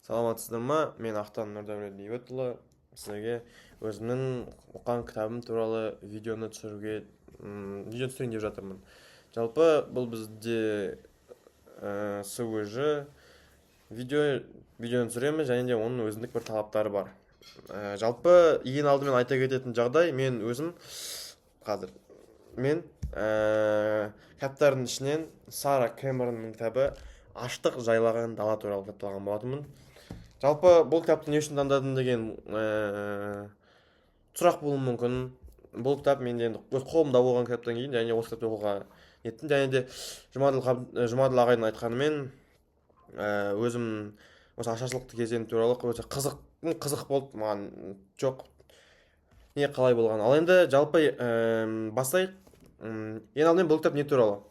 Саламатсыздар ма? Мен Ақтан Нұрдәулет Бейбітұлы. Сіздерге өзімнің оқыған кітабым туралы видео түсірейін деп жатырмын. Жалпы бұл бізде СВЖ видеоны түсіреміз, және де оның өзіндік бір талаптары бар. Жалпы ең алдымен айта кететін жағдай, мен өзім қазір мен кітаптардың ішінен Сара Кэмеронның кітабы «Аштық жайлаған дала» туралы кітапты алған болатынмын. Жалпы бұл кітапты не үшін таңдадым деген сұрақ болуы мүмкін. Бұл кітап менде өз қолымда болған кітаптан кейін және осы кітапты оқуға ниеттім. Және де Жұмаділ ағайдың айтқанымен өзім осы ашаршылықты кезең туралы өте қызық болды маған. Жоқ, не қалай болған. Ал енді жалпы бастайық. Ең алдымен бұл кітап не туралы?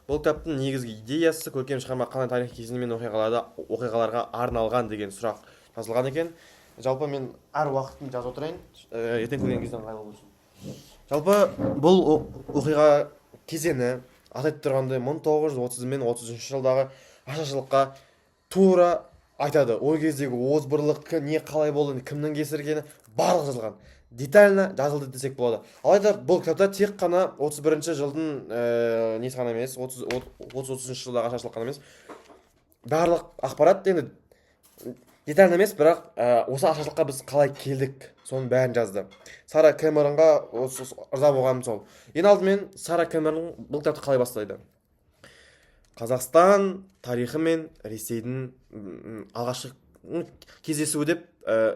Бұл кітаптың негізгі идеясы көркем шығарма қандай тарихи кезеңдер мен оқиғаларға арналған деген сұрақ жазылған екен. Жалпы мен әр уақытын жазып отырайын, ертең көрген кезде ыңғайлы болсын. Жалпы бұл оқиға кезеңі атайтып тұрғандай 1930 мен 33 жылдағы ашаршылыққа тура айтады. Ол кездегі озбырлық не қалай болды, кімнің кесіргені барлығы жазылған. Детально жазылды десек болады. Алайда бұл кітапта тек қана 31 жылдың несі ғана емес, 30-33 жылдағы ашаршылық қана емес, барлық ақпарат енді детально емес, бірақ осы ашаршылыққа біз қалай келдік, соның бәрін жазды. Сара Кэмеронға ырза болғаным сол. Ең алдымен Сара Кэмерон бұл кітапты қалай бастайды? Қазақстан тарихы мен Ресейдің алғашқы кездесуі деп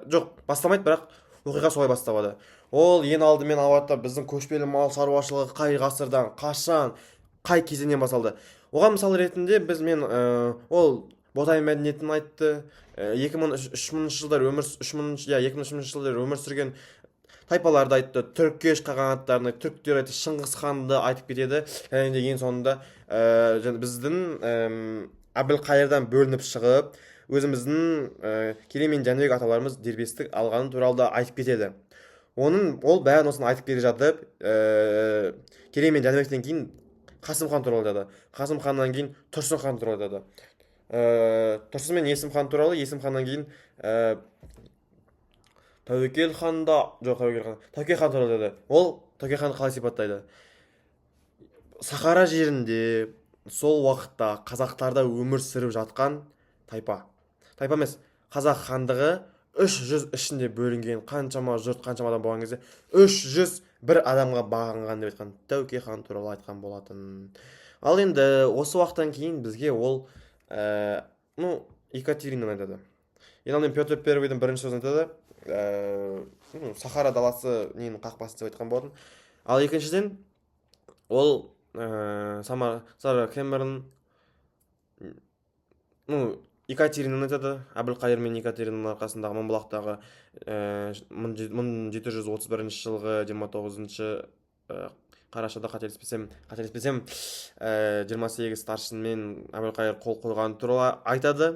жоқ, бастамайды, бірақ оқиға солай басталады. Ол ең алдымен албатта біздің көшпелі мал шаруашылығы қай ғасырдан, қашан, қай кезеңнен басталды. Оған мысал ретінде ол ботай мәдениетін айтты. 2003 жылдар өмір сүрген тайпаларды айтты. Түркеш қағанаттарını, түріктер айтты, Шыңғыс ханды айтып кетеді. Және де ең соңында біздің Әбілқайырдан бөлініп шығып, өзіміздің Керей мен Жәнібек аталарымыз дербестік алғаны туралы да айтып кетеді. Ол бәрін осыны айтып келе жатып, Керей мен Жәнібектен кейін Қасым хан туралы айтады. Қасым ханнан кейін Тұрсын хан туралы айтады. Тұрсын мен Есім хан туралы, Есім ханнан кейін Тәуекел хан туралы айтады. Ол Тәуекел ханды қалай сипаттайды? Сахара жерінде сол уақытта қазақтарда өмір сүріп жатқан тайпа емес, қазақ хандығы 300 ішінде бөлінген, қаншама жұрт, қаншама адам болған кезде 301 адамға бағынған деп айтқан Тәуке хан туралы айтқан болатын. Ал енді осы уақыттан кейін бізге ол Екатеринаны айтады. Ең алдымен Петр Первойдың бірінші сөзін айтады. Сахара даласы ненің қақпасы деп айтқан болатын. Ал екіншіден ол Сара Кэмерон Екатеринаны айтады. Әбілқайыр мен Екатеринаның арқасындағы Мыңбұлақтағы 1731 жылғы 29 қарашада қателеспесем 28 старшынмен Әбілқайыр қол қойған туралы айтады.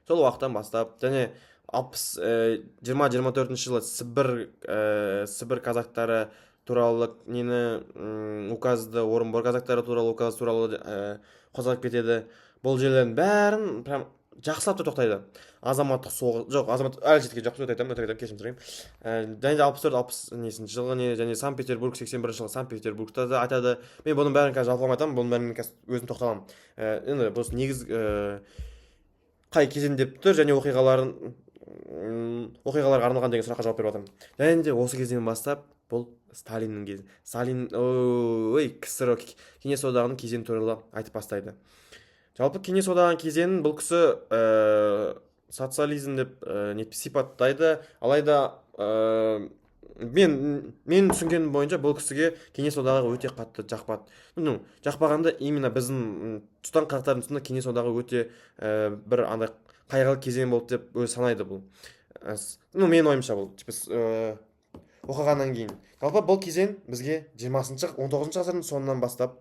Сол уақыттан бастап және 20-24 жылы Сібір казактары туралы указды, Орынбор казактары туралы указ туралы қозғап кетеді. Бұл жерлердің бәрін прям жақсылап тоқтайды. Азаматтық соғыс, жоқ, әлі жеткен жоқ, кешірім сұраймын. Және де 64-60 жылғы және Санкт-Петербург 81 жылғы Санкт-Петербургта да айтады. Мен бұның бәрін қазір жалпылама айтамын, бұның бәрін өзім тоқталамын. Енді бұл негіз қай кезең деп тұр және оқиғаларға арналған деген сұраққа жауап беріп жатырмын. Және де осы кезден бастап бұл Сталиннің кезі. КСР Кеңес одағының кезеңі туралы айтып бастайды. Жалпы Кеңес одағының кезеңін бұл кісі социализм деп сипаттайды. Алайда мен түсінгенім бойынша бұл кісіге Кеңес одағы өте қатты жақпады. Жақпағанда именно біздің тұтан қазақтардың тұсында Кеңес одағы өте бір андай қайғылы кезең болды деп өзі санайды бұл. Мен ойымша бұл оқығаннан кейін. Жалпы бұл кезең бізге 19 ғасырдың соңынан бастап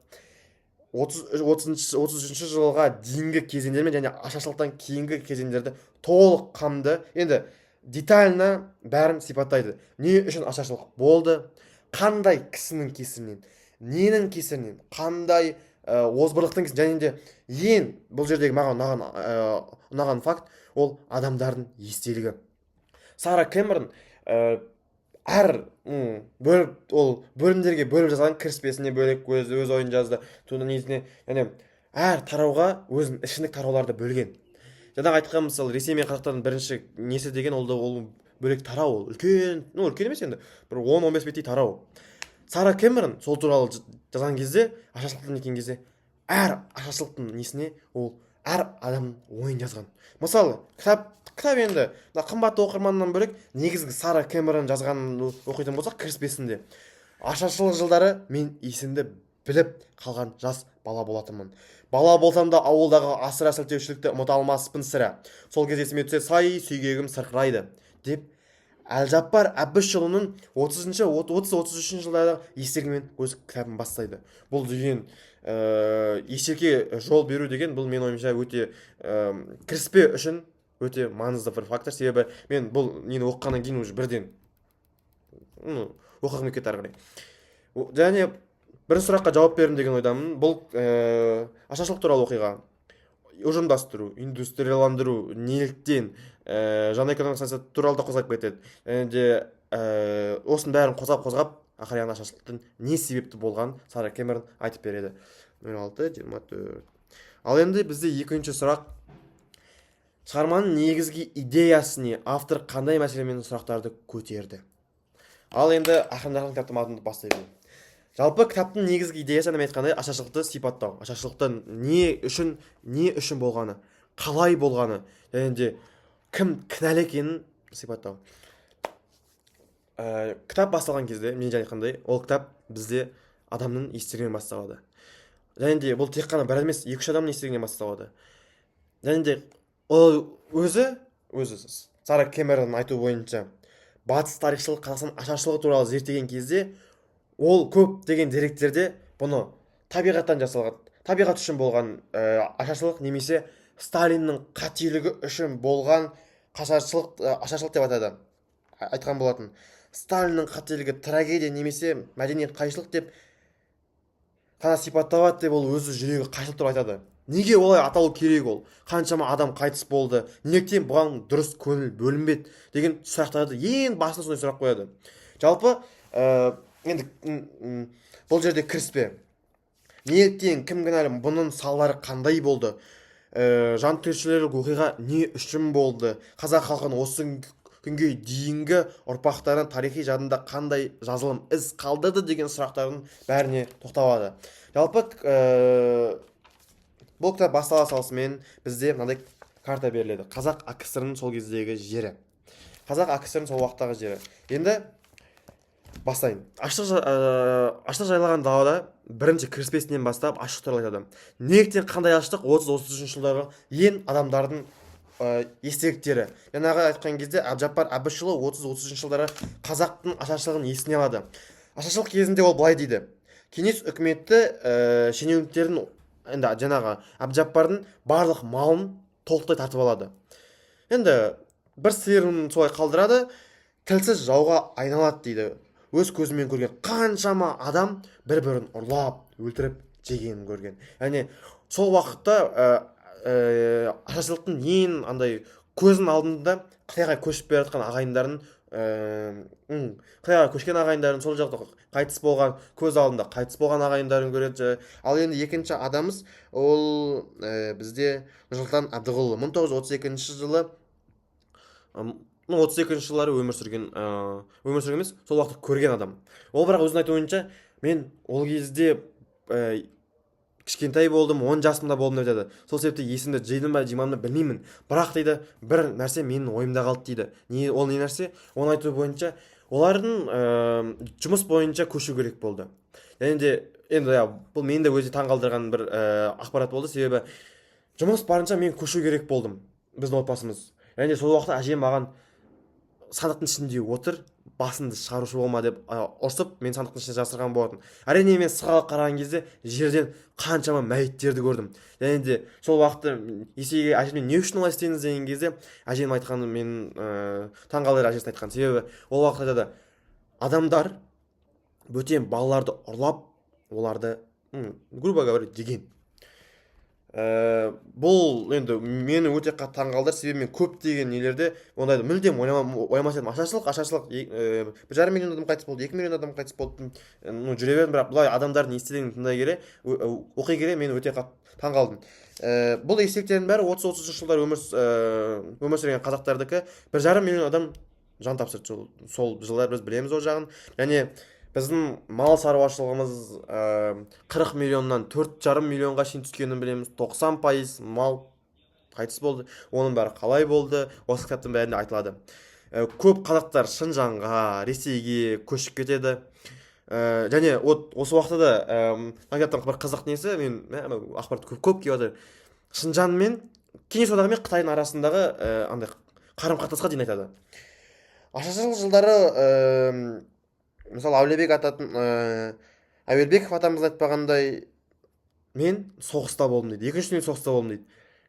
33 жылға дейінгі кезеңдермен және ашаршылықтан кейінгі кезеңдерді толық қамды, енді детально бәрін сипаттайды. Не үшін ашаршылық болды, қандай кісінің кесірінен, ненің кесірінен, қандай озбырлықтың кесірінен, және де бұл жердегі маған ұнаған факт, ол адамдардың естелігі. Сара Кэмерон әр ол бөлімдерге бөліп жазған, кіріспесіне бөлек өз ойын жазды, туны негізіне, яғни әр тарауға өзінің ішіндік тарауларды бөлген. Жаңағы айтқан мысалы Ресей мен Қазақтардың бірінші несі деген, ол бөлек тарау, ол үлкен, үлкен емес енді, бір 10-15 беттей тарау. Сара Кэмерон сол туралы жазған кезде, ашаршылықтан неткен кезде, әр ашаршылықтың несіне ол әр адам ойын жазған. Мысалы кітап енді қымбатты оқырманнан бөлек негізгі Сара Кэмерон жазғанын оқитын болсақ, кіріспесінде ашаршылық жылдары мен есімді біліп қалған жас бала болатынмын. Бала болсам да ауылдағы асыра сілтеушілікті ұмыта алмаспын сірә. Сол кезде есіме түссе сай сүйгегім сырқырайды деп Әлжаппар Әбішұлының 30-33 жылдардағы естелігімен өз кітабын бастайды. Бұл деген ешерке жол беру деген, бұл мен ойымша өте кіріспе үшін өте маңызды бір фактор. Себебі мен бұл нені оқығаннан кейін уже бірден оқығым кетті ары қарай. Және бір сұраққа жауап бердім деген ойдамын. Бұл ашаршылық туралы оқиға, ұжымдастыру, индустрияландыру, неліктен, жаңа экономика саясаты туралы да қозғап кетеді. Және де осының бәрін қозғап ақыр аяғында ашаршылықтың не себепті болған Сара Кэмерон айтып береді. 06-24. Ал енді бізде екінші сұрақ: шығарманың негізгі идеясыне автор қандай мәселе мен сұрақтарды көтерді? Ал енді ақырындаған кітаптың мазмұнын бастайды. Жалпы кітаптың негізгі идеясы, мен айтқандай, ашаршылықты сипаттау, ашаршылықтың не үшін болғаны, қалай болғаны, және де кім кінәлі екенін сипаттау. Кітап басталған кезде, мен айтқандай, ол кітап бізде адамның естелігінен басталады. Және де бұл тек қана бір емес, 2-3 адамның естелігінен басталады. Және де ол өзі Сара Кэмеронның айту бойынша батыс тарихшылық Қазақстан ашаршылығы туралы зерттеген кезде, ол көп деген деректерде бұны табиғаттан жасалған, табиғат үшін болған ашаршылық немесе Сталиннің қателігі үшін болған ашаршылық деп атады. Айтқан болатын. Сталиннің қателігі трагедия немесе мәдени қайшылық деп қана сипатталады деп, ол өзі жүрегі қайшылық туралы айтады. Неге олай аталу керек? Ол қаншама адам қайтыс болды, неліктен бұған дұрыс көңіл бөлінбеді деген сұрақтарды ең басында сондай сұрақ қояды. Жалпы енді бұл жерде кіріспе, неліктен, кім кінәлі, бұның салдары қандай болды, жантүршігерлік оқиға не үшін болды, қазақ халқының осы күнге дейінгі ұрпақтарының тарихи жадында қандай жазылым із қалдырды деген сұрақтардың бәріне тоқталады. Жалпы бұл кітап бастала салысымен бізде мынандай карта беріледі: Қазақ АКСР-ның сол кездегі жері, Қазақ АКСР-ның сол уақыттағы жері. Енді бастайын. Аштық жайлаған далада бірінші кіріспесінен бастап аштық туралы айтады. Неліктен, қандай аштық? 30-33 жылдағы ең адамдардың естеліктері. Жаңағы айтқан кезде Әлжаппар Әбішұлы 30-33 жылдары қазақтың ашаршылығын есіне алады. Ашаршылық кезінде ол былай дейді: кеңес үкіметі шенеуніктердің, енді жаңағы Әбжаппардың барлық малын толықтай тартып алады. Енді бір сиырын солай қалдырады, тілсіз жауға айналады дейді. Өз көзімен көрген қаншама адам бір-бірін ұрлап, өлтіріп жегенін көрген. Яғни сол уақытта ашаршылықтың ең андай көздің алдында Қытайға көшіп бара жатқан ағайындарын, Қытайға көшкен ағайындарын, сол жақта қайтыс болған, көз алдында қайтыс болған ағайындарын көреді. Ал енді екінші адамыз ол бізде Нұрсұлтан Әбдіғұлұлы. 1932 жылы 32 жылдары өмір сүрген емес, сол уақытты көрген адам. Ол бірақ өзінің айтуынша, мен ол кезде кішкентай болдым, 10 жасымда болдым деп айтады. Сол себепті есімді жидым ба жимамды білмеймін. Бірақ дейді, бір нәрсе менің ойымда қалды дейді. Ол не нәрсе? Оның айтуы бойынша, олардың жұмыс бойынша көшу керек болды. Және де енді бұл мені де өте таңғалдырған бір ақпарат болды. Себебі жұмыс барынша мен көшу керек болдым, біздің отбасымыз. Және де сол уақытта әжем маған сандықтың ішінде отыр, басынды шығарушы болма деп ұрсып, мен сандықтың ішіне жасырған болатын. Әрине мен сығалап қараған кезде жерден қаншама мәйіттерді көрдім. Және де сол уақытта есеге әжеммен не үшін олай істедіңіз деген кезде, әжем айтқаны мен таңғалдырды. Әжесі айтқан себебі ол уақытта айтады, адамдар бөтен балаларды ұрлап, оларды грубо говоря деген. бұл енді мені өте қатты таңғалдырды, себебі мен көптеген нелерде ондайды мүлдем ойламас едім. Ашаршылық 1,5 миллион адам қайтыс болды, 2 миллион адам қайтыс болды, жүре бердім. Бірақ бұлай адамдардың естелігін тыңдай келе, оқи келе мен өте қатты таңғалдым. Бұл естеліктердің бәрі 30-30 жылдар өмір сүрген қазақтардікі. 1,5 миллион адам жан тапсырды сол жылдар, біз білеміз ол жағын. Және біздің мал шаруашылығымыз 40 миллионнан 4,5 миллионға шейін түскенін білеміз. 90% мал қайтыс болды. Оның бәрі қалай болды, осы кітаптың бәрінде айтылады. Көп қазақтар Шыңжаңға, Ресейге көшіп кетеді. Және осы уақытта да кітаптың бір қызық несі, мен ақпарат көп келіп жатыр. Шыңжаң мен Кеңес одағы мен Қытайдың арасындағы андай қарым-қатынасқа дейін айтады. Ашаршылық жылдары мысалы Әуелбеков атамыз айтпағандай, мен соғыста болдым дейді, екінші дүниежүзілік соғыста болдым дейді.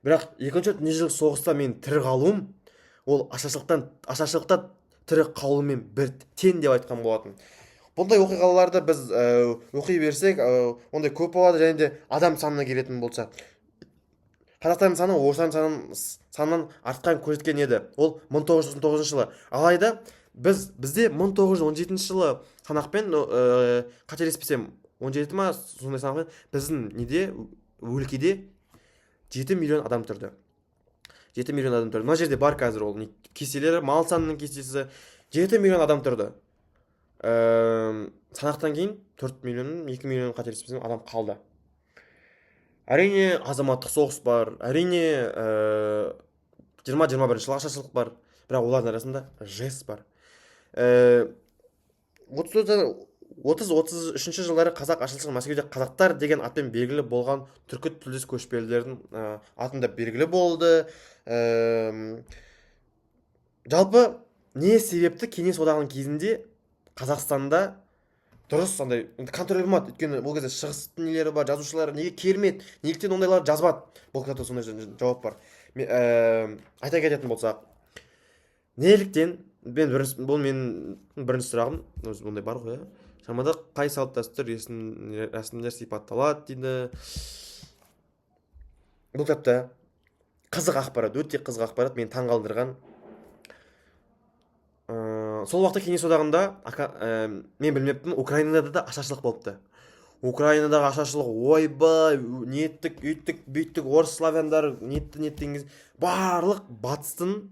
Бірақ екінші дүниежүзілік соғыста мен тірі қалуым ол ашаршылықта тірі қалуымен бір тең деп айтқан болатын. Бұндай оқиғаларды біз оқи берсек, ондай көп болады. Және де адам санына келетін болса, қазақтардың саны орыстардың санынан артқан көрсеткен еді. Ол 1999 жылы. Алайда бізде 1917 жылы санақпен, қателеспесем 17 ма, сондай санақпен біздің өлкеде 7 миллион адам тұрды. 7 миллион адам тұрды. Мына жерде бар қазір ол кестелері, мал санының кестесі. 7 миллион адам тұрды. Санақтан кейін 4 миллион, 2 миллион қателеспесем адам қалды. Әрине азаматтық соғыс бар, әрине 20-21 жылғы ашаршылық бар, бірақ олардың арасында жест бар. 30-33 жылдары қазақ ашаршылығы Мәскеуде қазақтар деген атпен белгілі болған түркі тілдес көшпелілердің атында белгілі болды. Жалпы не себепті Кеңес одағының кезінде Қазақстанда дұрыс андай контроль болмады? Өйткені бұл кезде шығыстың нелері бар, жазушылар неге келмеді, неліктен ондайлар жазбады? Бұл кітапта сондай жауап бар. Айта кететін болсақ, неліктен, бұл менің бірінші сұрағым, ондай бар ғой, шамада қай салт дәстүр рәсімдер сипатталады дейді. Бұл кітапта қызық ақпарат, өте қызық ақпарат, мені таңғалдырған. Сол уақытта Кеңес одағында, мен білмеппін, Украинада да ашаршылық болыпты. Украинадағы ашаршылық, ойбай, неттік, үйттік, бүйттік, орыс славяндар, нетті, барлық батыстың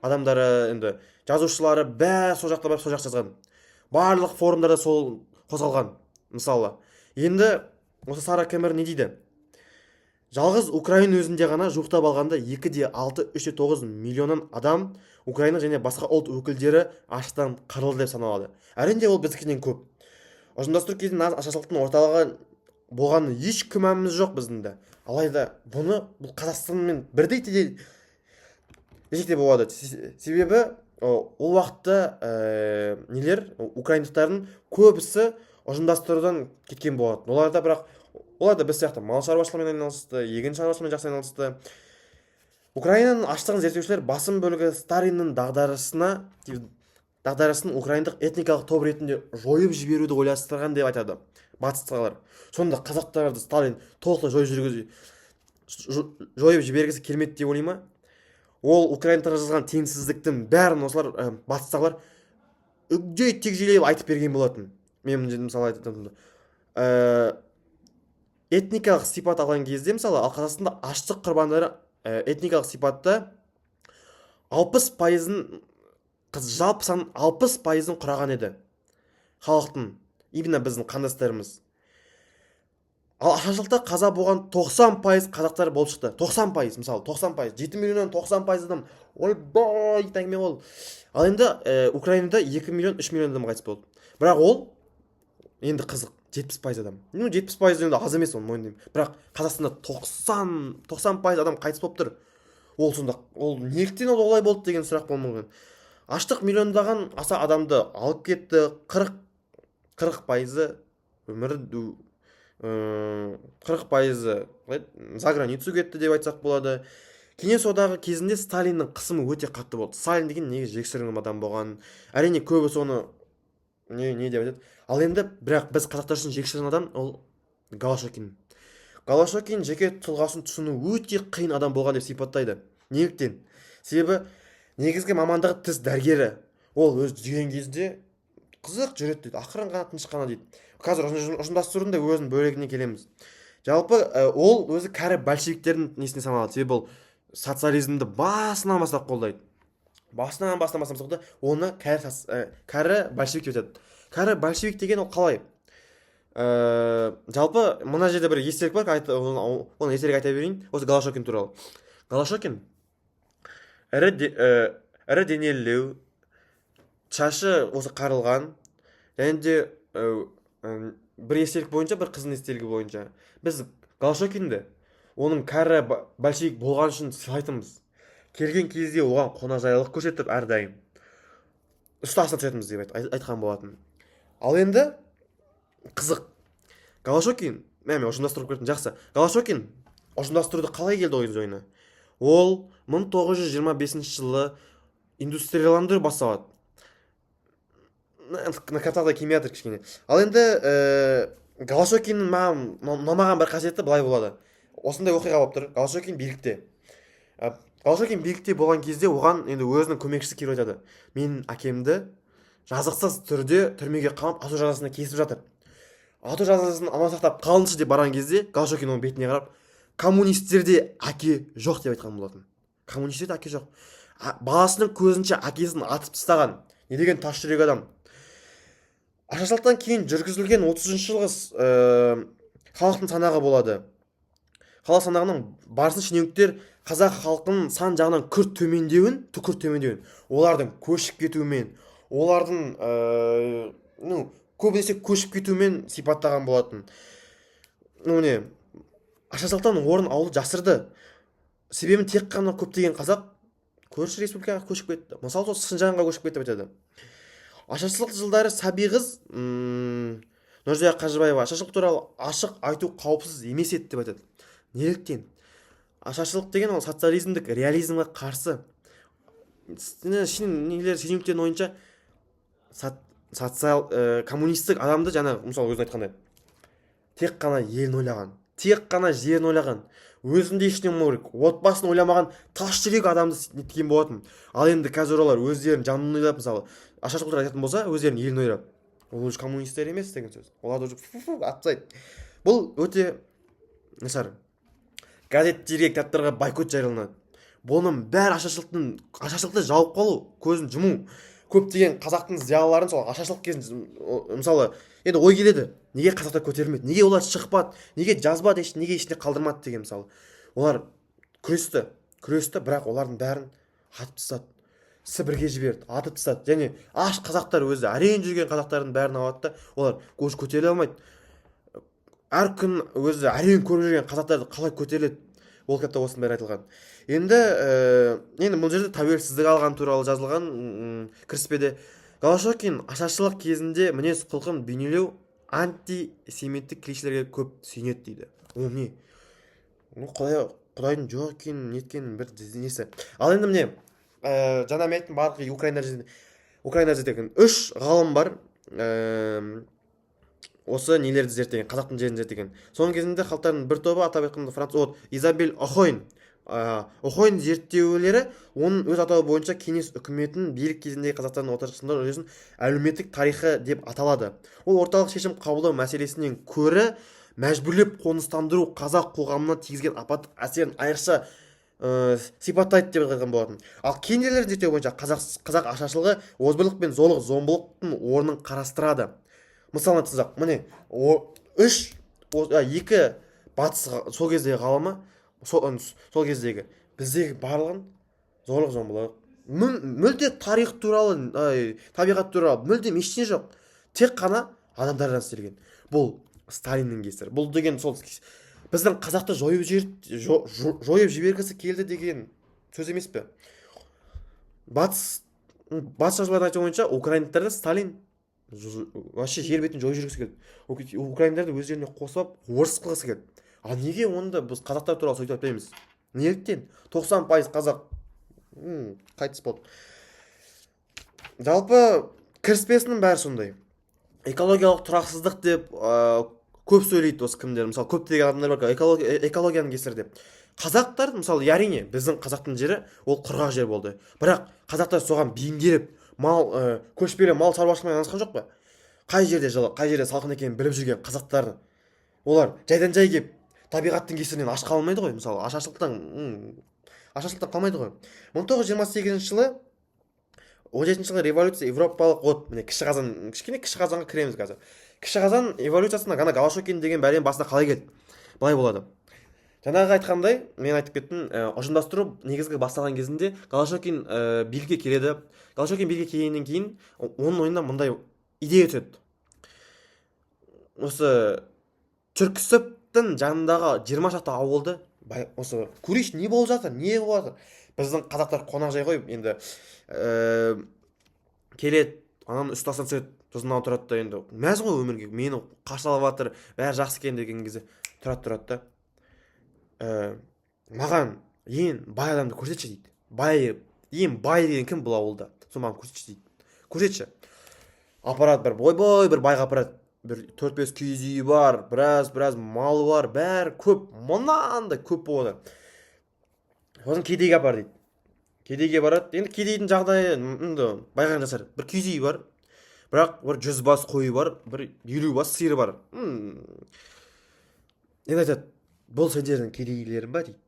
адамдары, енді жазушылары бәрі сол жақта барып сол жақта жазған. Барлық форумдарда сол қозғалған. Мысалы, енді осы Сара Кэмерон не дейді? Жалғыз Украина өзінде ғана жуықтап алғанда 2,6, 3,9 миллионнан адам Украина және басқа ұлт өкілдері аштан қырылды деп саналады. Әрине ол біздікінен көп. Ұжымдастыру кезінде ашаршылықтың орталығы болғаны еш күмәніміз жоқ біздің де. Алайда бұл Қазақстанмен бірдей десек те болады. Себебі ол уақытта украиндықтардың көбісі ұжымдастырудан кеткен болатын. Олар да біз сияқты мал шаруашылығымен айналысты, егін шаруашылығымен жақсы айналысты. Украинаның аштығын зерттеушілер басым бөлігі Сталиннің дағдарысын украиндық этникалық топ ретінде жойып жіберуді ойластырған деп айтады батыстағылар. Сонда қазақтарды Сталин толықтай жойып жібергісі келмеді деп ойлай ма? Ол украиндықтарға жазған теңсіздіктің бәрін осылар батыстағылар үгдей тегжейлеп айтып берген болатын. Мен мысалы айтатынымды. Этникалық сипат алған кезде, мысалы, ал Қазақстанда аштық құрбандары этникалық сипатта 60%-ын, жалпы сан 60%-ын құраған еді. Халықтың, именно біздің қандастарымыз. Ал ашаршылықта қаза болған 90% қазақтар болып шықты. 90%, мысалы, 90%. 7 миллионнан 90% адам. Ойбай, тәңме ол. Ал енді Украинада 2 миллион, 3 миллион адам қайтыс болды. Бірақ ол енді қызық. 70% адам. 70% енді аз емес, оны мойындаймын. Бірақ Қазақстанда 90% адам қайтыс болып тұр. Ол неліктен олай болды деген сұрақ болмаған. Аштық миллиондаған аса адамды алып кетті. 40% өмірі 40% за границу кетті деп айтсақ болады. Кеңес одағы кезінде Сталиннің қысымы өте қатты болды. Сталин деген неге жексұрын адам болған. Әрине көбісі оны не деп айтады. Ал енді бірақ біз қазақтар үшін жексұрын адам ол Голошекин. Голошокин жеке тұлғасын түсіну өте қиын адам болған деп сипаттайды. Неліктен? Себебі негізгі мамандығы тіс дәрігері. Ол өз жүрген кезде қызық жүреді дейді, ақырын ғана тыныш қана дейді. Қазір ұжымдастырудың да өзінің бөлігіне келеміз. Жалпы ол өзі кәрі большевиктердің несіне саналады. Себебі ол социализмді басынан бастап қолдайды. Басынан бастап оны кәрі большевик деп айтады. Кәрі большевик деген ол қалай? Жалпы мына жерде бір естелік бар, оны естелік айта берейін. Осы Голошокин туралы. Голошокин ірі денелілеу, шашы осы қарылған, және де бір естелік бойынша, бір қыздың естелігі бойынша біз Голошокинді оның кәрі большевик болған үшін сыйлайтынбыз. Келген кезде оған қонақжайлылық көрсетіп, әрдайым ұстасына түсетіміз деп айтқан болатын. Ал енді қызық, Голошокин, мен ұжымдастырып көретін жақсы. Голошокин ұжымдастыруды қалай келді ойына? Ол 1925 жылы индустрияландыру басталады. На картада келмейатыр кішкене. Ал енді Голошокиннің маған ұнамаған бір қасиеті былай болады. Осындай оқиға болып тұр. Голошокин билікте. Голошокин билікте болған кезде оған енді өзінің көмекшісі келіп айтады: менің әкемді жазықсыз түрде түрмеге қамап ату жазасына кесіп жатыр. Ату жазасын аман сақтап қалыншы деп барған кезде Голошокин оның бетіне қарап, коммунистерде әке жоқ деп айтқан болатын. Коммунистерде әке жоқ. Баласының көзінше әкесін атып тастаған не деген тас жүрек адам. Ашаршылықтан кейін жүргізілген 30 жылғы халықтың санағы болады. Халық санағының барсын шенеуніктер қазақ халқының сан жағынан күрт төмендеуін, олардың көшіп кетуімен, олардың көбінесе көшіп кетуімен сипаттаған болатын. Ашаршылықтан орын алуды жасырды. Себебін тек қана көптеген қазақ көрші республикаға көшіп кетті. Мысалы, сол Шыңжаңға көшіп кетті айтады. Ашаршылық жылдары Сәбиғыз Нұрзия Қажыбаева ашаршылық туралы ашық айту қауіпсіз емес еді деп айтады. Неліктен? Ашаршылық деген ол социализмдік реализмге қарсы. Шенеуніктердің ойынша коммунистік адамды, жаңа мысалы өзің айтқандай, тек қана елін ойлаған, тек қана жерін ойлаған, өзінде ештеңе болмау керек, отбасын ойламаған тас жүрек адамды неткен болатын. Ал енді қазір олар өздерін жанын ойлап, мысалы ашаршылық туралы айтатын болса, өздерін елін ойлап, ол уже коммунистер емес деген сөз. Оларды уже атсайды. Бұл өте нашар. Газеттерге, кітаптарға бойкот жарияланады. Бұның бәрі ашаршылықты жауып қалу, көзін жұму. Көптеген қазақтың зиялыларын сол ашаршылық кезінде, мысалы, енді ой келеді, неге қазақтар көтерілмеді, неге олар шықпады, неге жазбады, неге ішіне қалдырмады деген, мысалы. Олар күресті, бірақ олардың бәрін атып тастады. Сібірге жіберді, атып тастады. Және аш қазақтар өзі, әрең жүрген қазақтардың бәрін алады да, олар көтеріле алмайды. Әр күн өзі әрең көріп жүрген қазақтарды қалай көтеріледі? Ол кітапта осының бәрі айтылған. Енді бұл жерде тәуелсіздік алған туралы жазылған кіріспеде. Голошокин ашаршылық кезінде мінез құлқын бейнелеу антисемиттік клишелерге көп сүйенеді дейді. Ол не? Құдайдың жоқ екенін, неткенін бір несі. Ал енді міне, жаңа мен айттым, барлық Украинада зерттеген 3 ғалым бар. Осы нелерді зерттеген, қазақтың жерін зерттеген. Соның кезінде халықтардың бір тобы, атап айтқанда француз Изабель Охойн. Охойн зерттеулері оның өз атауы бойынша кеңес үкіметінің билік кезіндегі қазақтардың отаршысында үлесін әлеуметтік тарихы деп аталады. Ол орталық шешім қабылдау мәселесінен көрі мәжбүрлеп қоныстандыру қазақ қоғамына тигізген апаттық әсерін айрықша сипаттайды деп айтқан болатын. Ал кейіндегілердің зерттеуі бойынша қазақ ашаршылығы озбырлық пен зомбылықтың орнын қарастырады. Мысалына тызақ, міне, 2 батыс сол кездегі ғалымы, сол кездегі біздегі барлығын зорлық-зомбылық, мүлде тарих туралы, табиғат туралы мүлдем ештеңе жоқ. Тек қана адамдардан істелген. Бұл Сталиннің кесірі. Бұл деген сол біздің қазақты жойып жібергісі келді деген сөз емес пе? Батыс жазулардың айтуы бойынша украиндықтарды Сталин вообще жер бетін жойып жүргісі келді. Украиндарды өз жеріне қосып, орыс қылғысы келді. А неге онда біз қазақтар туралы сөйтіп айтпаймыз? Неліктен? 90% қазақ қайтыс болды. Жалпы кіріспесінің бәрі сондай. Экологиялық тұрақсыздық деп көп сөйлейді осы кімдер, мысалы көптеген адамдар бар экологияның кесірі деп. Қазақтар мысалы әрине біздің қазақтың жері ол құрғақ жер болды, бірақ қазақтар соған бейімделіп көшпелі мал шаруашылығымен айналысқан жоқ па? Қай жерде жылы, қай жерде салқын екенін біліп жүрген қазақтар, олар жайдан жай келіп табиғаттың кесірінен аш қалмайды ғой, мысалы ашаршылықтан қалмайды ғой. 1928 жылы 17 жылғы революция европалық міне кішкене кіші қазанға кіреміз қазір. Кіші қазан эволюциясына ғана Голошокин деген бәлем басына қалай келді? Былай болады. Жаңағы айтқандай, мен айтып кеттім, ұжымдастыру негізгі басталған кезінде Голошокин билікке келеді. Голошокин билікке келгеннен кейін оның ойына мындай идея түседі. Осы Түрксібтің жанындағы 20 шақты ауылды осы көрейінші, не болып жатыр, не болып жатыр. Біздің қазақтар қонақжай ғой, енді келеді, ананы үст астан түсіреді, сосын тұрады да, енді мәз ғой өмірге, мені қарсы алып жатыр, бәрі жақсы екен деген кезде тұрады да, маған ең бай адамды көрсетші дейді. Ең бай деген кім бұл ауылда? Сол маған көрсетші дейді. Көрсетші. Апарат бір бой бір байға апарат. Бір 4-5 киіз үйі бар, біраз малы бар, бәрі көп, мынандай көп болады. Сосын кедейге апар дейді. Кедейге барады. Енді кедейдің жағдайы байғаң жасар. Бір киіз үйі бар, бірақ бір 100 бас қойы бар, бір 50 бас сиыры бар. Енді айтады, бұл сендердің кедейлерің ба дейді.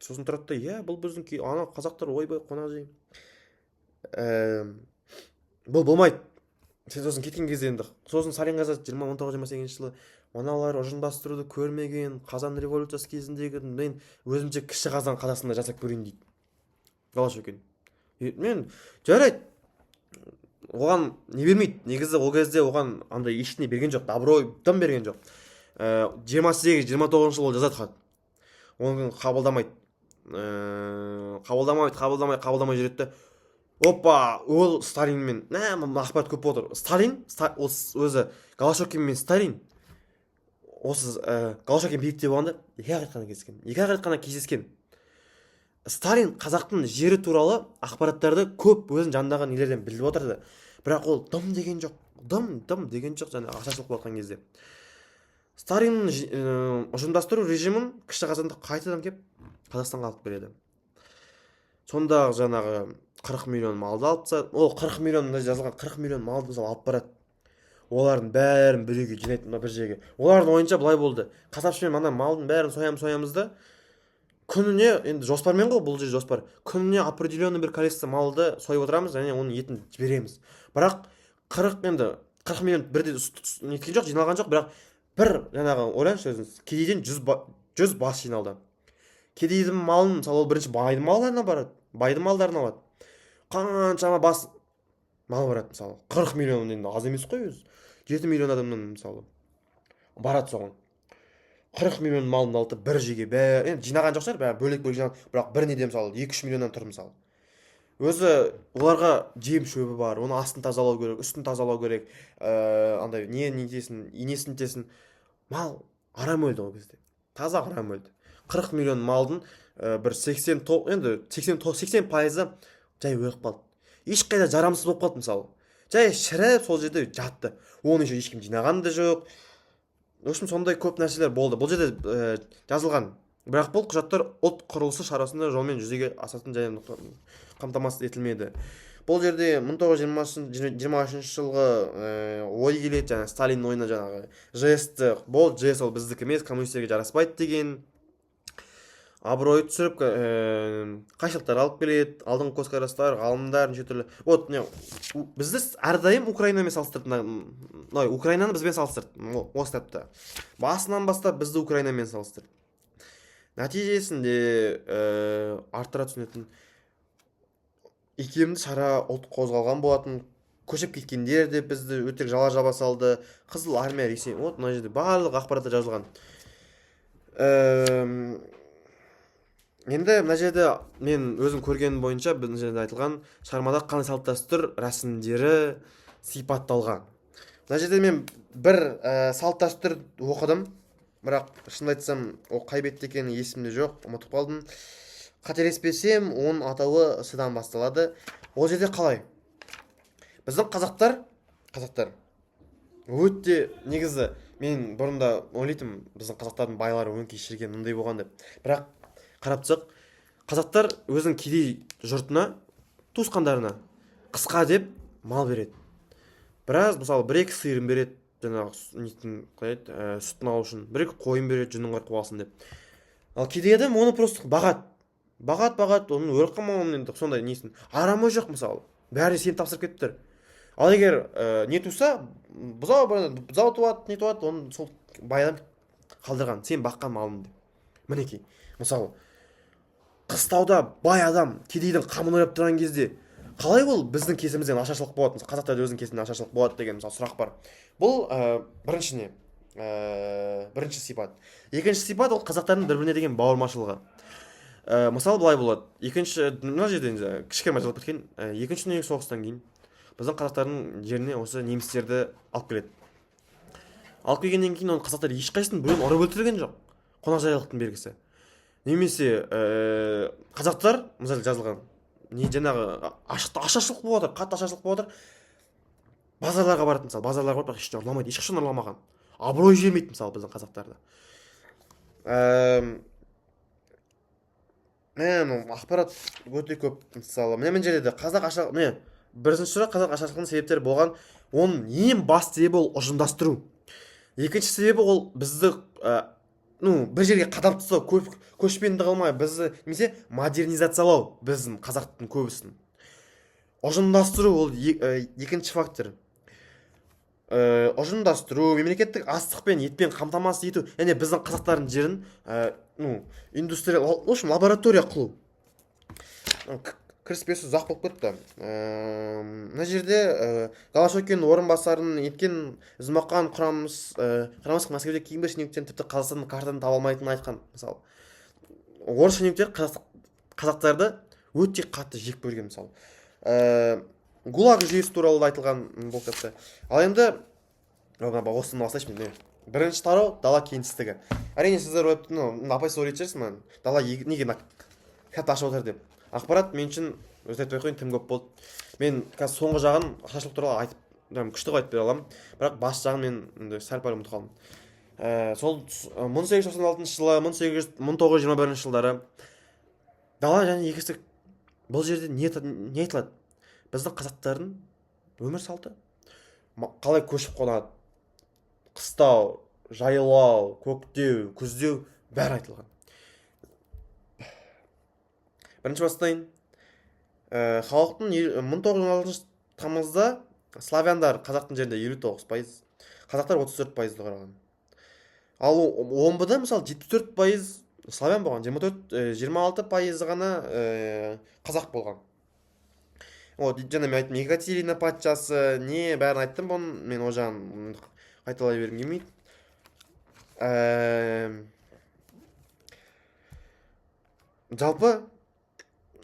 Сосын тұрады да, бұл біздің ана қазақтар ойбай қонақжай. Бұл болмайды. Сен сосын кеткен кезде енді, сосын Сталин жазады 1928 жылы, мыналар ұжымдастыруды көрмеген қазан революциясы кезіндегі мен өзімше кіші қазан қазақстанда жасап көрейін дейді. Голошокин. Мен жарайды, оған не бермейді. Негізі ол кезде оған андай ештеңе берген жоқ, добройдан берген жоқ. 28-29 жылы ол жазады хат. Оны қабылдамай жүреді. Опа, ол Сталинмен ақпарат көп отыр. Сталин, өзі Голошокин мен Сталин, осы Голошокин билікте болғанда екі қайтқана кездескен. Сталин қазақтың жері туралы ақпараттарды көп өзінің жанындағы нелерден біліп отырды. Бірақ ол дым деген жоқ, жаңа ашаршылық болған кезде. Сталиннің ұжымдастыру режимін кіші қазанда қайтадан келіп Қазақстанға алып береді. Сонда жаңағы 40 миллион малды алып тастады. Ол 40 миллион жазылған 40 миллион малды мысалы алып барады. Олардың бәрін бір үйге жинайды, бір жерге. Олардың ойынша былай болды. Қасапшымен мына малдың бәрін соямыз да, күніне, енді жоспармен ғой, бұл жер жоспар. Күніне определенный бір количество малды сойып отырамыз, және оның етін жібереміз. Бірақ 40 миллион бірде неткен жоқ, жиналған жоқ, бірақ бір жаңағы ойлаңызшы өзіңіз, кедейден 100 бас жиналды. Кедейдің малын, мысалы, ол бірінші байдың малдарына барады, байдың малдарына алады. Қаншама бас мал барады, мысалы, 40 миллион енді аз емес қой өзі. 7 миллион адамнан мысалы барады соған. 40 миллион малын алды бір жерге, енді жинаған жоқ шығар, бөлек жинаған, бірақ бір неде мысалы 2-3 миллионнан тұр мысалы. Өзі оларға жем шөбі бар, оны астын тазалау керек, үстін тазалау керек, андай инесін тесін. Мал арам өлді ол кезде. Таза арам өлді. 40 миллион малдың бір 80% жай өліп қалды. Ешқайда жарамсыз болып қалды мысалы. Жай шіріп сол жерде жатты. Оны еще ешкім жинаған да жоқ. В общем, сондай көп нәрселер болды. Бұл жерде жазылған. Бірақ бұл құжаттар ұлт құрылысы шарасында жолмен жүзеге асатын және қамтамасыз етілмеді. Бұл жерде 1923 жылғы ой келеді, жаңа Сталиннің ойына жаңағы жесті, бұл жес ол біздікі емес, коммунистерге жараспайды деген абырой түсіріп, қайшылықтар алып келеді, алдыңғы көзқарастар, ғалымдар, неше түрлі. Вот, бізді әрдайым Украинамен салыстырды, Украинаны бізбен салыстырды, осы кітапта. Басынан бастап бізді Украинамен салыстырды. Нәтижесінде арттыра түсінетін икемді шара ұлт қозғалған болатын, көшіп кеткендер де бізді өтірік жала салды, Қызыл армия, Ресей, вот мына жерде барлық ақпаратта жазылған. Енді мына жерде мен өзім көргенім бойынша бұл жерде айтылған шығармада қандай салт дәстүр рәсімдері сипатталған. Мына жерде мен бір салт дәстүр оқыдым, бірақ шынымды айтсам ол қай бетте екені есімде жоқ, ұмытып қалдым. Қателеспесем, оның атауы С-дан басталады. Ол жерде қалай? Біздің қазақтар өте негізі мен бұрында ойлайтынмын біздің қазақтардың байлары өңкей шіріген мындай болған деп. Бірақ қарап тұрсақ, қазақтар өзінің кедей жұртына, туысқандарына қысқа деп мал береді. Біраз, мысалы, бір екі сиырын береді, жаңағы нетін қалай еді, сүтін алу үшін, бір екі қойын береді, жүнін қырқып алсын деп. Ал кедей адам оны просто бағат, оның өліп қалмауын енді сондай несін. Арамы жоқ, мысалы. Бәрі сені тапсырып кетіптір. Ал егер не туса, бұзау туады, не туады, оны сол байдан қалдырған, сен баққан малың деп. Мінекей, мысалы, қыстауда бай адам кедейдің қамын ойлап тұрған кезде қалай ол біздің кесімізден ашаршылық болады, қазақтарда өзінің кесімінде ашаршылық болады деген мысалы сұрақ бар. Бұл бірінші сипат. Екінші сипат ол қазақтардың бір-біріне деген бауырмашылығы. Мысалы былай болады. Мына жерде кішкене жазылып кеткен. Екінші дүниежүзілік соғыстан кейін біздің қазақтардың жеріне осы немістерді алып келеді. Алып келгеннен кейін оны қазақтар ешқайсысын біреуін ұрып өлтірген жоқ. Қонақжайлықтың белгісі. Немесе қазақтар, мысалы жазылған, не жаңағы ашаршылық болып отыр, қатты ашаршылық болып отыр. Базарларға барады, мысалы, базарларға барып, ештеңе ұрламайды, ешқашан ұрламаған. Абырой жемейді, мысалы, біздің қазақтарда. Ақпарат өте көп, мысалы, мына жерде бірінші сұрақ қазақ ашаршылығының себептері болған. Оның ең басты себебі ол ұжымдастыру. Екінші себебі ол бізді бір жерге қадап тастау, көшпенді қылмай, бізді немесе модернизациялау біздің қазақтың көбісін. Ұжымдастыру ол екінші фактор. Ұжымдастыру, мемлекеттік астықпен, етпен қамтамасыз ету, және біздің қазақтардың жерін индустриал, в общем, лаборатория қылу. Кіріспесі ұзақ болып кетті. Мына жерде Голошекин орынбасарын еткен Ізмұқан Құрамысов Мәскеуде кейінгі шенеуніктен тіпті Қазақстанның картаны таба алмайтынын айтқан. Мысалы, орыс шенеуніктер қазақтарды өте қатты жек көрген, мысалы. ГУЛАГ жүйесі туралы айтылған бұл кітапта. Ал енді осыны бастайыншы мен. Бірінші тарау дала кеңістігі. Әрине сіздер апай ойлайтын шығарсыз, дала неге кітапты ашып отыр деп. Ақпарат мен үшін өз айтпай қойын тым көп болды. Мен қазір соңғы жағын ашаршылық туралы айтып, күшті қойып бере аламын. Бірақ бас жағын мен сәл-пәл ұмытып қалдым. Сол 1896 жылы, 1921 жылдары дала және егістік, бұл жерде не айтылады? Біздің қазақтардың өмір салты қалай көшіп қонады, қыстау, жайлау, көктеу, күздеу бәрі айтылған. Бірінші бастайын. Халықтың 1916 тамызда славяндар қазақтың жерінде 59%, қазақтар 34% құраған. Ал омбыда мысалы 74% славян болған, 26% ғана қазақ болған. Жаңа мен айттым, Екатерина патшасы не бәрін айттым, бұны мен о жағын қайталай бергім келмейді. Жалпы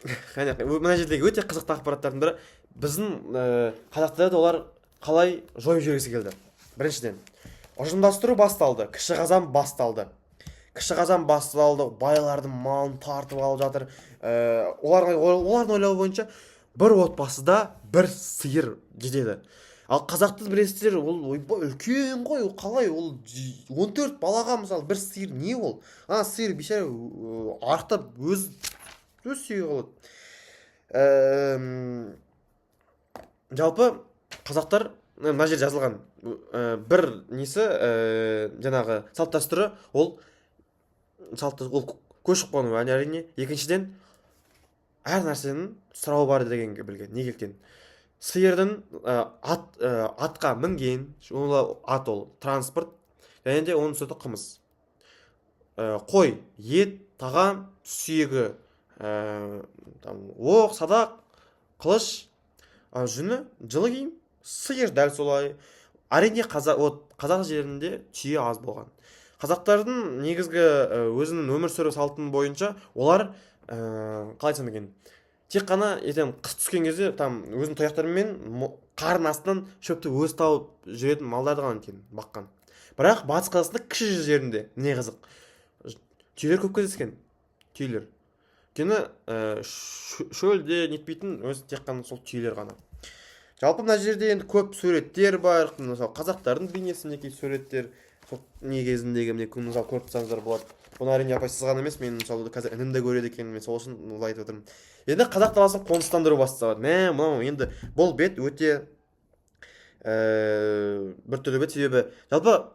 мына жердегі өте қызықты ақпараттардың бірі, біздің қазақтарда олар қалай жойып жібергісі келді. Біріншіден, ұжымдастыру басталды, кіші қазан басталды, байлардың малын тартып алып жатыр. Олардың ойлауы бойынша бір отбасыда бір сиыр жетеді. Ал қазақты білесіздер, ол үлкен ғой, қалай ол 14 балаға мысалы бір сиыр не ол? Сиыр бейшара арықтап өз сүйегі қалады. Жалпы қазақтар, мына жер жазылған бір несі, жаңағы салт дәстүрі, ол көшіп қону, әрине. Екіншіден, әр нәрсенің сұрауы бар деген білген, негелтен. Сиырдың атқа мінген, ат ол транспорт, және де оның сүті қымыз. Қой, ет, тағам, сүйегі, оқ, садақ, қылыш, жүні, жылы киім, сиыр дәл солай. Әрине қазақ жерінде түйе аз болған. Қазақтардың негізгі өзінің өмір сүру салтының бойынша олар қалай айтсам екен, тек қана қыс түскен кезде өзінің тұяқтарымен қардың астынан шөпті өзі тауып жүретін малдарды ғана баққан. Бірақ батыс қазақстанда кіші жерінде не қызық, түйелер көп кездескен. Түйелер өйткені шөлде нетпейтін өзі тек қана сол түйелер ғана. Жалпы мына жерде енді көп суреттер бар, мысалы қазақтардың бейнесіндегі суреттер, сол не кезіндегі міне мысалы көріп тұрсаңыздар болады. Бұны әрине апай сіз ғана емес, мен мысалы қазір інім де көреді екен, мен сол үшін олай айтып отырмын. Енді қазақ даласын қоныстандыру басталады. Мынау енді бұл бет өте біртүрлі бет, себебі жалпы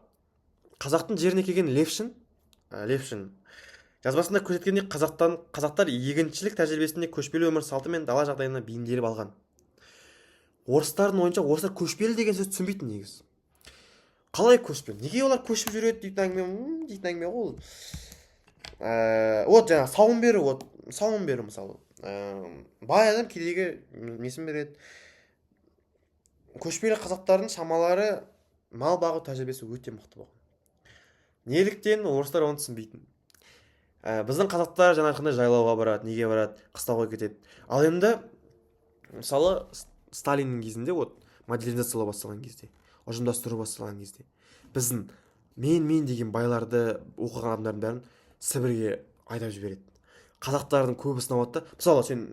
қазақтың жеріне келген Левшин жазбасында көрсеткендей қазақтар егіншілік тәжірибесінде көшпелі өмір салты мен дала жағдайына бейімделіп алған. Орыстардың ойынша орыстар көшпелі деген сөз түсінбейтін негізі. Қалай көшпелі? Неге олар көшіп жүреді дейтін әңгіме ол. Вот жаңағы сауын беру мысалы. Бай адам кедейге несін береді. Көшпелі қазақтардың шамалары мал бағу тәжірибесі өте мықты болған. Неліктен орыстар оны түсінбейтін. Біздің қазақтар жаңа айтқандай жайлауға барады, неге барады, қыстауға кетеді. Ал енді мысалы Сталиннің кезінде модернизациялау басталған кезде, ұжымдастыру басталған кезде біздің мен деген байларды оқыған адамдардың бәрін Сібірге айдап жібереді. Қазақтардың көбі сынавады да, мысалы сен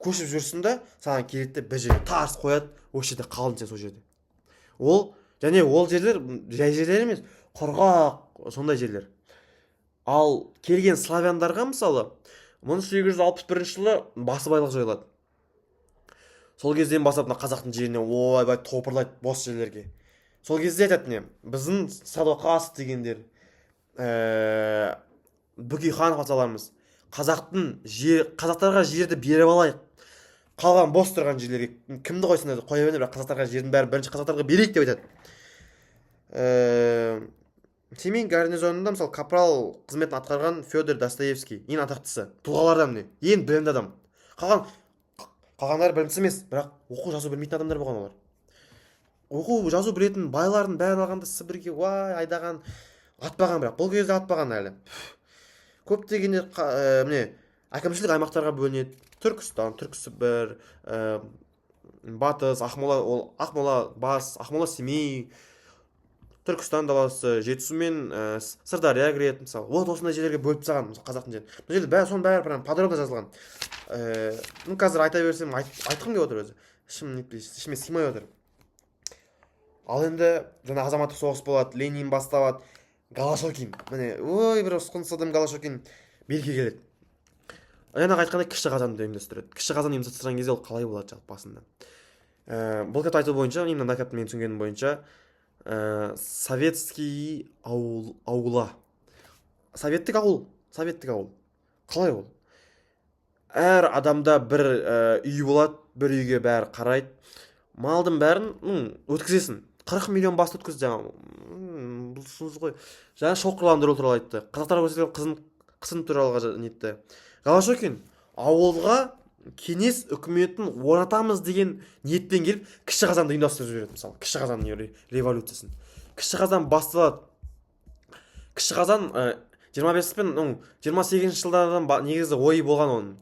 көшіп жүрсің да, саған келеді де бір жерге тарс қояды, осы жерде қалдың сен сол жерде. Ол жерлер жай жерлер емес, құрғақ сондай жерлер. Ал келген славяндарға мысалы 1861 жылы басыбайлық жойылады. Сол кезден бастап қазақтың жеріне ойбай топырлайды бос жерлерге. Сол кезде айтады не, біздің Садуақасов дегендер, Бөкейханов аталарымыз қазақтарға жерді беріп алайық. Қалған бос тұрған жерлерге кімді қойсын еді, қоя береді, бірақ қазақтарға жердің бәрін бірінші қазақтарға берейік деп айтады. Семей гарнизонында мысалы капрал қызметін атқарған Федор Достоевский, ең атақтысы тұлғалардан міне, ең білімді адам. Қалғандары білімсіз емес, бірақ оқу жазу білмейтін адамдар болған олар. Оқу жазу білетін байлардың бәрін алғанда Сібірге айдаған, атпаған, бірақ бұл кезде атпаған әлі. Көптегендер міне әкімшілік аймақтарға бөлінеді. Түркістан, Түрксібір, Батыс, Ақмола, Ақмола, Семей, Түркістан даласы, Жетісу мен Сырдария кіреді мысалы. Осындай жерлерге бөліп тастаған қазақтың жері. Бұл жерде соның бәрі подробно жазылған. Қазір айта берсем айтқым келіп отыр өзі. Ішіме сыймай отыр. Ал енді жаңа азаматтық соғыс болады, Ленин басталады, Голошокин. Міне, бір ұсқынсыз адам Голошокин билікке келеді. Жаңағы айтқандай кіші қазанды ұйымдастырады. Кіші қазан ұйымдастырған кезде ол қалай болады жалпы басында? Бұл кітапты айту бойынша, мына кітапты мен түсінгенім бойынша, советский аула. Советтік ауыл. Қалай ол? Әр адамда бір үй болады, бір үйге бәрі қарайды. Малдың бәрін өткізесің. 40 миллион басты өткізді жаңа. Бұл түсіңіз ғой. Жаңа шоқырландыру туралы айтты. Қазақтарға көрсеткен қысын туралы нетті. Голошокин ауылға кеңес үкіметін орнатамыз деген ниеттен келіп кіші қазанды ұйымдастырып жібереді мысалы. Кіші қазан революциясын. Кіші қазан басталады. Кіші қазан 25 пен 28 жылдардан негізі ойы болған оның.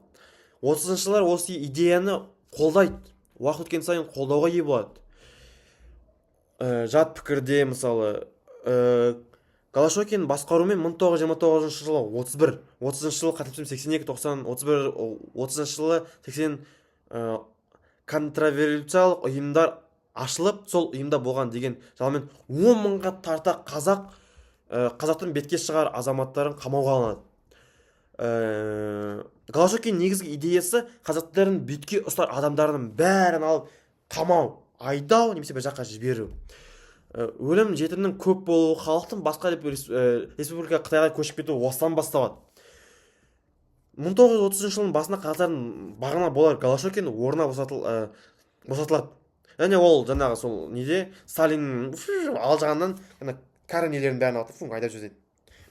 30 жылдар осы идеяны қолдайды. Уақыт өткен сайын қолдауға ие болады. Жат пікірде мысалы Голошокин басқаруымен 1929 жылы 30 жылы қателеспесем 82, 90, 31, 30 жылы 80 контрреволюциялық ұйымдар ашылып, сол ұйымда болған деген жалмен 10 мыңға тарта қазақтың бетке шығар азаматтарын қамауға алынады. Голошокин негізгі идеясы қазақтардың бетке ұстар адамдарының бәрін алып қамау, айдау немесе бір жаққа жіберу. Өлім жетімнің көп болуы, халықтың басқа республика Қытайға көшіп кетуі осыдан басталады. 1930 жылдың басында қазақтардың бағына болар Голошокин орнына босатылады. Және ол жаңағы сол неде Сталин алжағаннан кәрі нелерін бәрін алып айдап жібереді.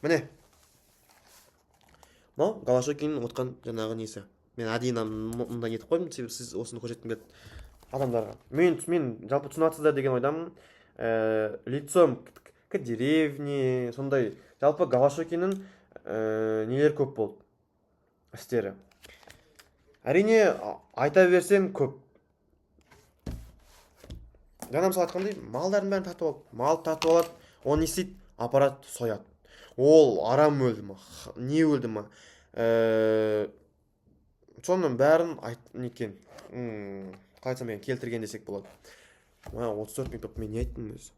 Міне мынау Голошокин отқан жаңағы несі. Мен әдейі мұнда нетіп қойдым, себебі сіз осыны көрсеткім келді адамдарға. Мен жалпы түсінатсыздар деген ойдамын. Лицом к деревне, сондай жалпы Голошокиннің нелер көп болды, істері. Әрине айта берсем көп. Жаңа мысалы айтқандай, малдардың бәрін тартып алды. Мал тартып алады, оны не істейді? Аппарат сояды. Ол арам өлді ма? Не өлді ма? Соның бәрін неткен. Қалай айтсам екен, келтірген десек болады. 34 минут мен не айттым өзі?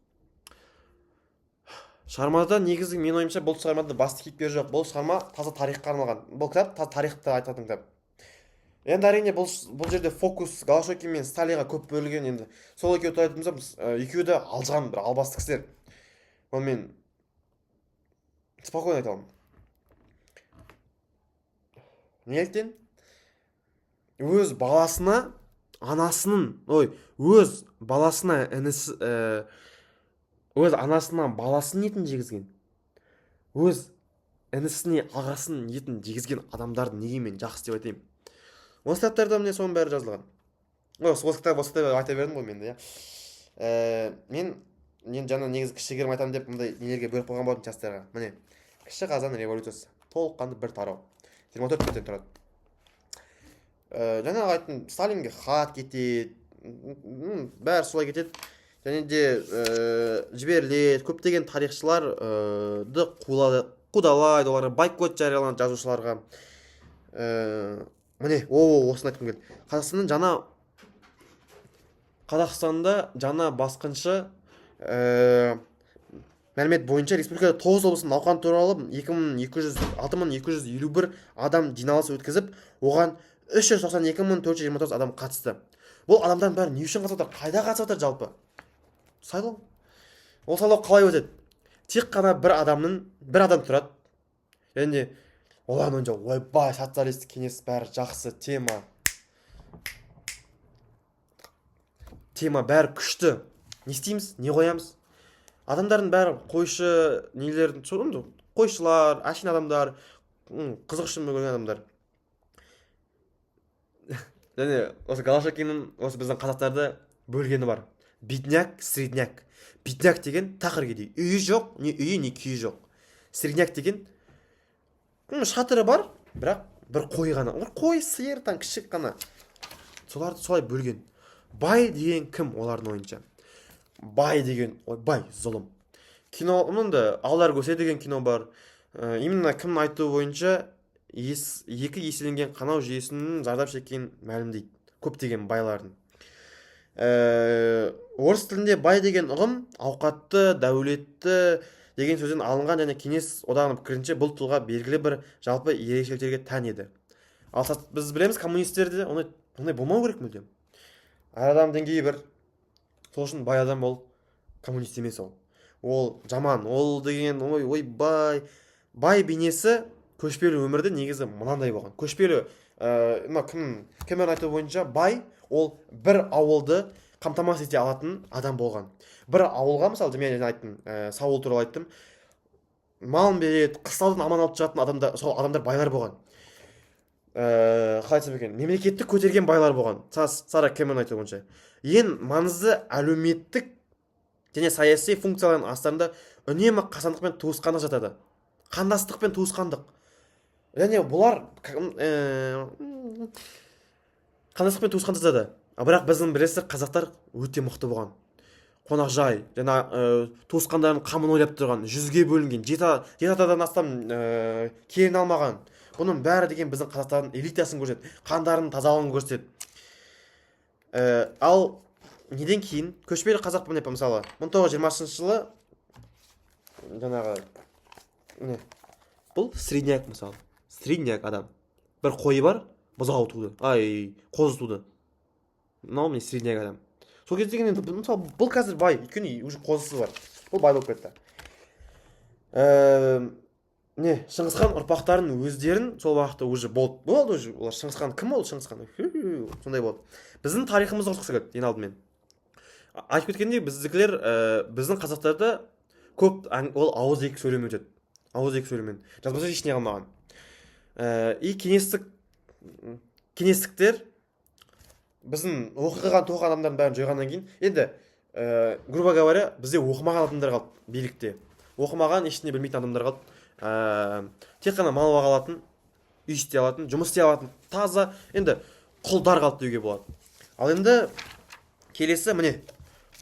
Шығармада негізі менің ойымша бұл шығармада басты кейіпкер жоқ. Бұл шығарма таза тарихқа арналған. Бұл кітап таза тарихты айтатын кітап. Енді әрине бұл жерде фокус Голошокин мен Сталинға көп бөлінген. Енді сол екеуі туралы айтатын болсақ, екеуі де алжыған бір албасты кісілер. Оны мен спокойно айта аламын. Неліктен? Өз баласына өз баласына өз анасынан баласын етін жегізген, өз інісіне ағасын етін жегізген адамдарды неге мен жақсы деп айтайын? Осы кітаптарда міне соның бәрі жазылған. Осы кітап айта бердім ғой мен де, иә. Мен жаңа негізі кішігірім айтамын деп мындай нелерге бөліп қойған болатын жастарға. Міне, кіші қазан революциясы толыққанды бір тарау, 24 беттен тұрады. Жаңа айттым, Сталинге хат кетеді, бәрі солай кетеді. Және де жіберіледі, көптеген тарихшыларды қудалайды, оларға бойкот жарияланады жазушыларға. Міне, осыны айтқым келді. Қазақстанда жаңа басқыншы мәлімет бойынша республикада 9 облыстың науқан туралы 6251 адам жиналыс өткізіп, оған 392.429 адам қатысты. Бұл адамдардың бәрі не үшін қатысып отыр? Қайда қатысып отыр жалпы? Сайлау. Ол сайлау қалай өтеді? Тек қана бір адам тұрады. Және олардың ойынша ойбай социалистік кеңес бәрі жақсы тема бәрі күшті. Не істейміз? Не қоямыз? Адамдардың бәрі қойшылар, әшейін адамдар, қызық үшін көрген адамдар. Және осы Голошокиннің осы біздің қазақтарды бөлгені бар. Бедняк, средняк. Бедняк деген тақыр кедей. Үйі жоқ, не үйі, не күйі жоқ. Средняк деген шатыры бар, бірақ бір қой ғана. Қой сиырдан кішік қана. Соларды солай бөлген. Бай деген кім олардың ойынша? Бай деген, бай, зұлым. Кинода Алдар көсе деген кино бар. Именно кімнің айтуы бойынша екі еселенген қанау жүйесінің зардап шеккенін мәлімдейді. Көптеген байлардың. Орыс тілінде бай деген ұғым ауқатты, дәулетті деген сөзден алынған, және кеңес одағының пікірінше бұл тұлға белгілі бір жалпы ерекшеліктерге тән еді. Ал біз білеміз, коммунистерде ондай болмау керек мүлдем. Әр адам деңгейі бір. Сол үшін бай адам ол коммунист емес ол. Ол жаман. Ол деген бай бейнесі көшпелі өмірде негізі мынандай болған. Көшпелі кімнің айтуы бойынша бай ол бір ауылды қамтамасыз ете алатын адам болған. Бір ауылға, мысалы, мен айттым, Саул туралы айттым, малын береді, қыстаудан аман алып шығатын адамдар, сол адамдар байлар болған. Қалай айтсам екен, мемлекетті көтерген байлар болған. Сара Кэмерон айтуы бойынша. Ең маңызды әлеуметтік және саяси функциялардың астарында үнемі қасандық пен туысқандық жатады. Қандастық пен туысқандық. Және бұлар қандастық пен туысқандық жатады. Бірақ біздің білесіздер, қазақтар өте мықты болған. Қонақжай, және туысқандардың қамын ойлап тұрған, 100-ге бөлінген, 7 атадан астам келін алмаған. Бұның бәрі деген біздің қазақтардың элитасын көрсетеді, қандарының тазалығын көрсетеді. Ал неден кейін көшпелі қазақ бұл мысалы 1920 жылы жаңағы бұл средняк, мысалы средняк адам, бір қойы бар, бұзау туды, қозы туды. Мынау міне средняк адам. Сол кезде мысалы бұл қазір бай, өйткені уже қозысы бар, бұл бай болып кетті. Шыңғысхан ұрпақтарын өздерін сол уақытта уже болды. Олар Шыңғысхан кім ол? Шыңғысхан сондай болды. Біздің тарихымызды қосқысы келді ең алдымен. Айтып кеткендей, біздікілер, біздің қазақтарда көп ол ауызекі сөйлем өтеді. Ауызекі сөйлеммен. Жазбаса ештеңе қалмаған. Кеңестіктер біздің оқыған тоқыған адамдардың бәрін жойғаннан кейін, енді грубо говоря, бізде оқымаған адамдар қалды билікте. Оқымаған, ештеңе білмейтін адамдар қалды. Тек қана мал баға алатын, үй істей алатын, жұмыс істей алатын, таза, енді құлдар қалды деуге болады. Ал енді келесі міне,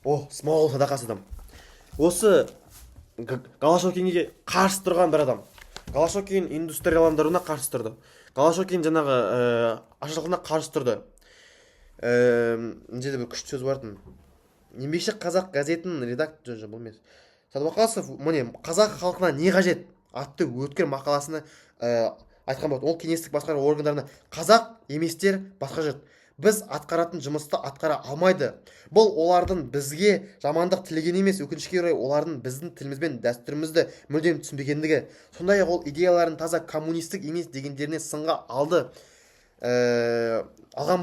смағұл садақасы адам. Осы Голошокинге қарсы тұрған бір адам. Голошокин индустрияландыруына қарсы тұрды. Голошокин жаңағы ашаршылығына қарсы тұрды. Мына жерде бір күшті сөз бартын. Еңбекші қазақ газетінің редактор, бұл емес. сәдуақасов міне қазақ халқына не қажет атты өткір мақаласына айтқан болады. Ол кеңестік басқару органдарына қазақ еместер басқа жұрт біз атқаратын жұмысты атқара алмайды. Бұл олардың бізге жамандық тілеген емес, өкінішке орай олардың біздің тіліміз бен дәстүрімізді мүлдем түсінбегендігі. Сондай-ақ ол идеяларын таза коммунистік емес дегендеріне сынға алған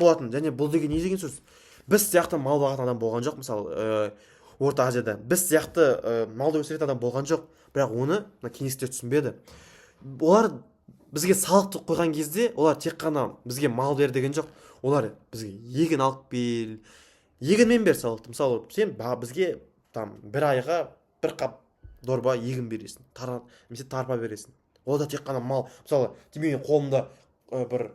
болатын. Және бұл деген не деген сөз? Біз сияқты мал бағатын адам болған жоқ, мысалы Орта Азияда. Біз сияқты малды өсіретін адам болған жоқ, бірақ оны кеңестер түсінбеді. Олар бізге салықты қойған кезде олар тек қана бізге мал бер деген жоқ, олар бізге егін алып бер, егінмен бер салықты. Мысалы сен бізге бір айға бір қап дорба егін бересің, немесе тарпа бересің. Ол да тек қана мал. Мысалы менің қолымда бір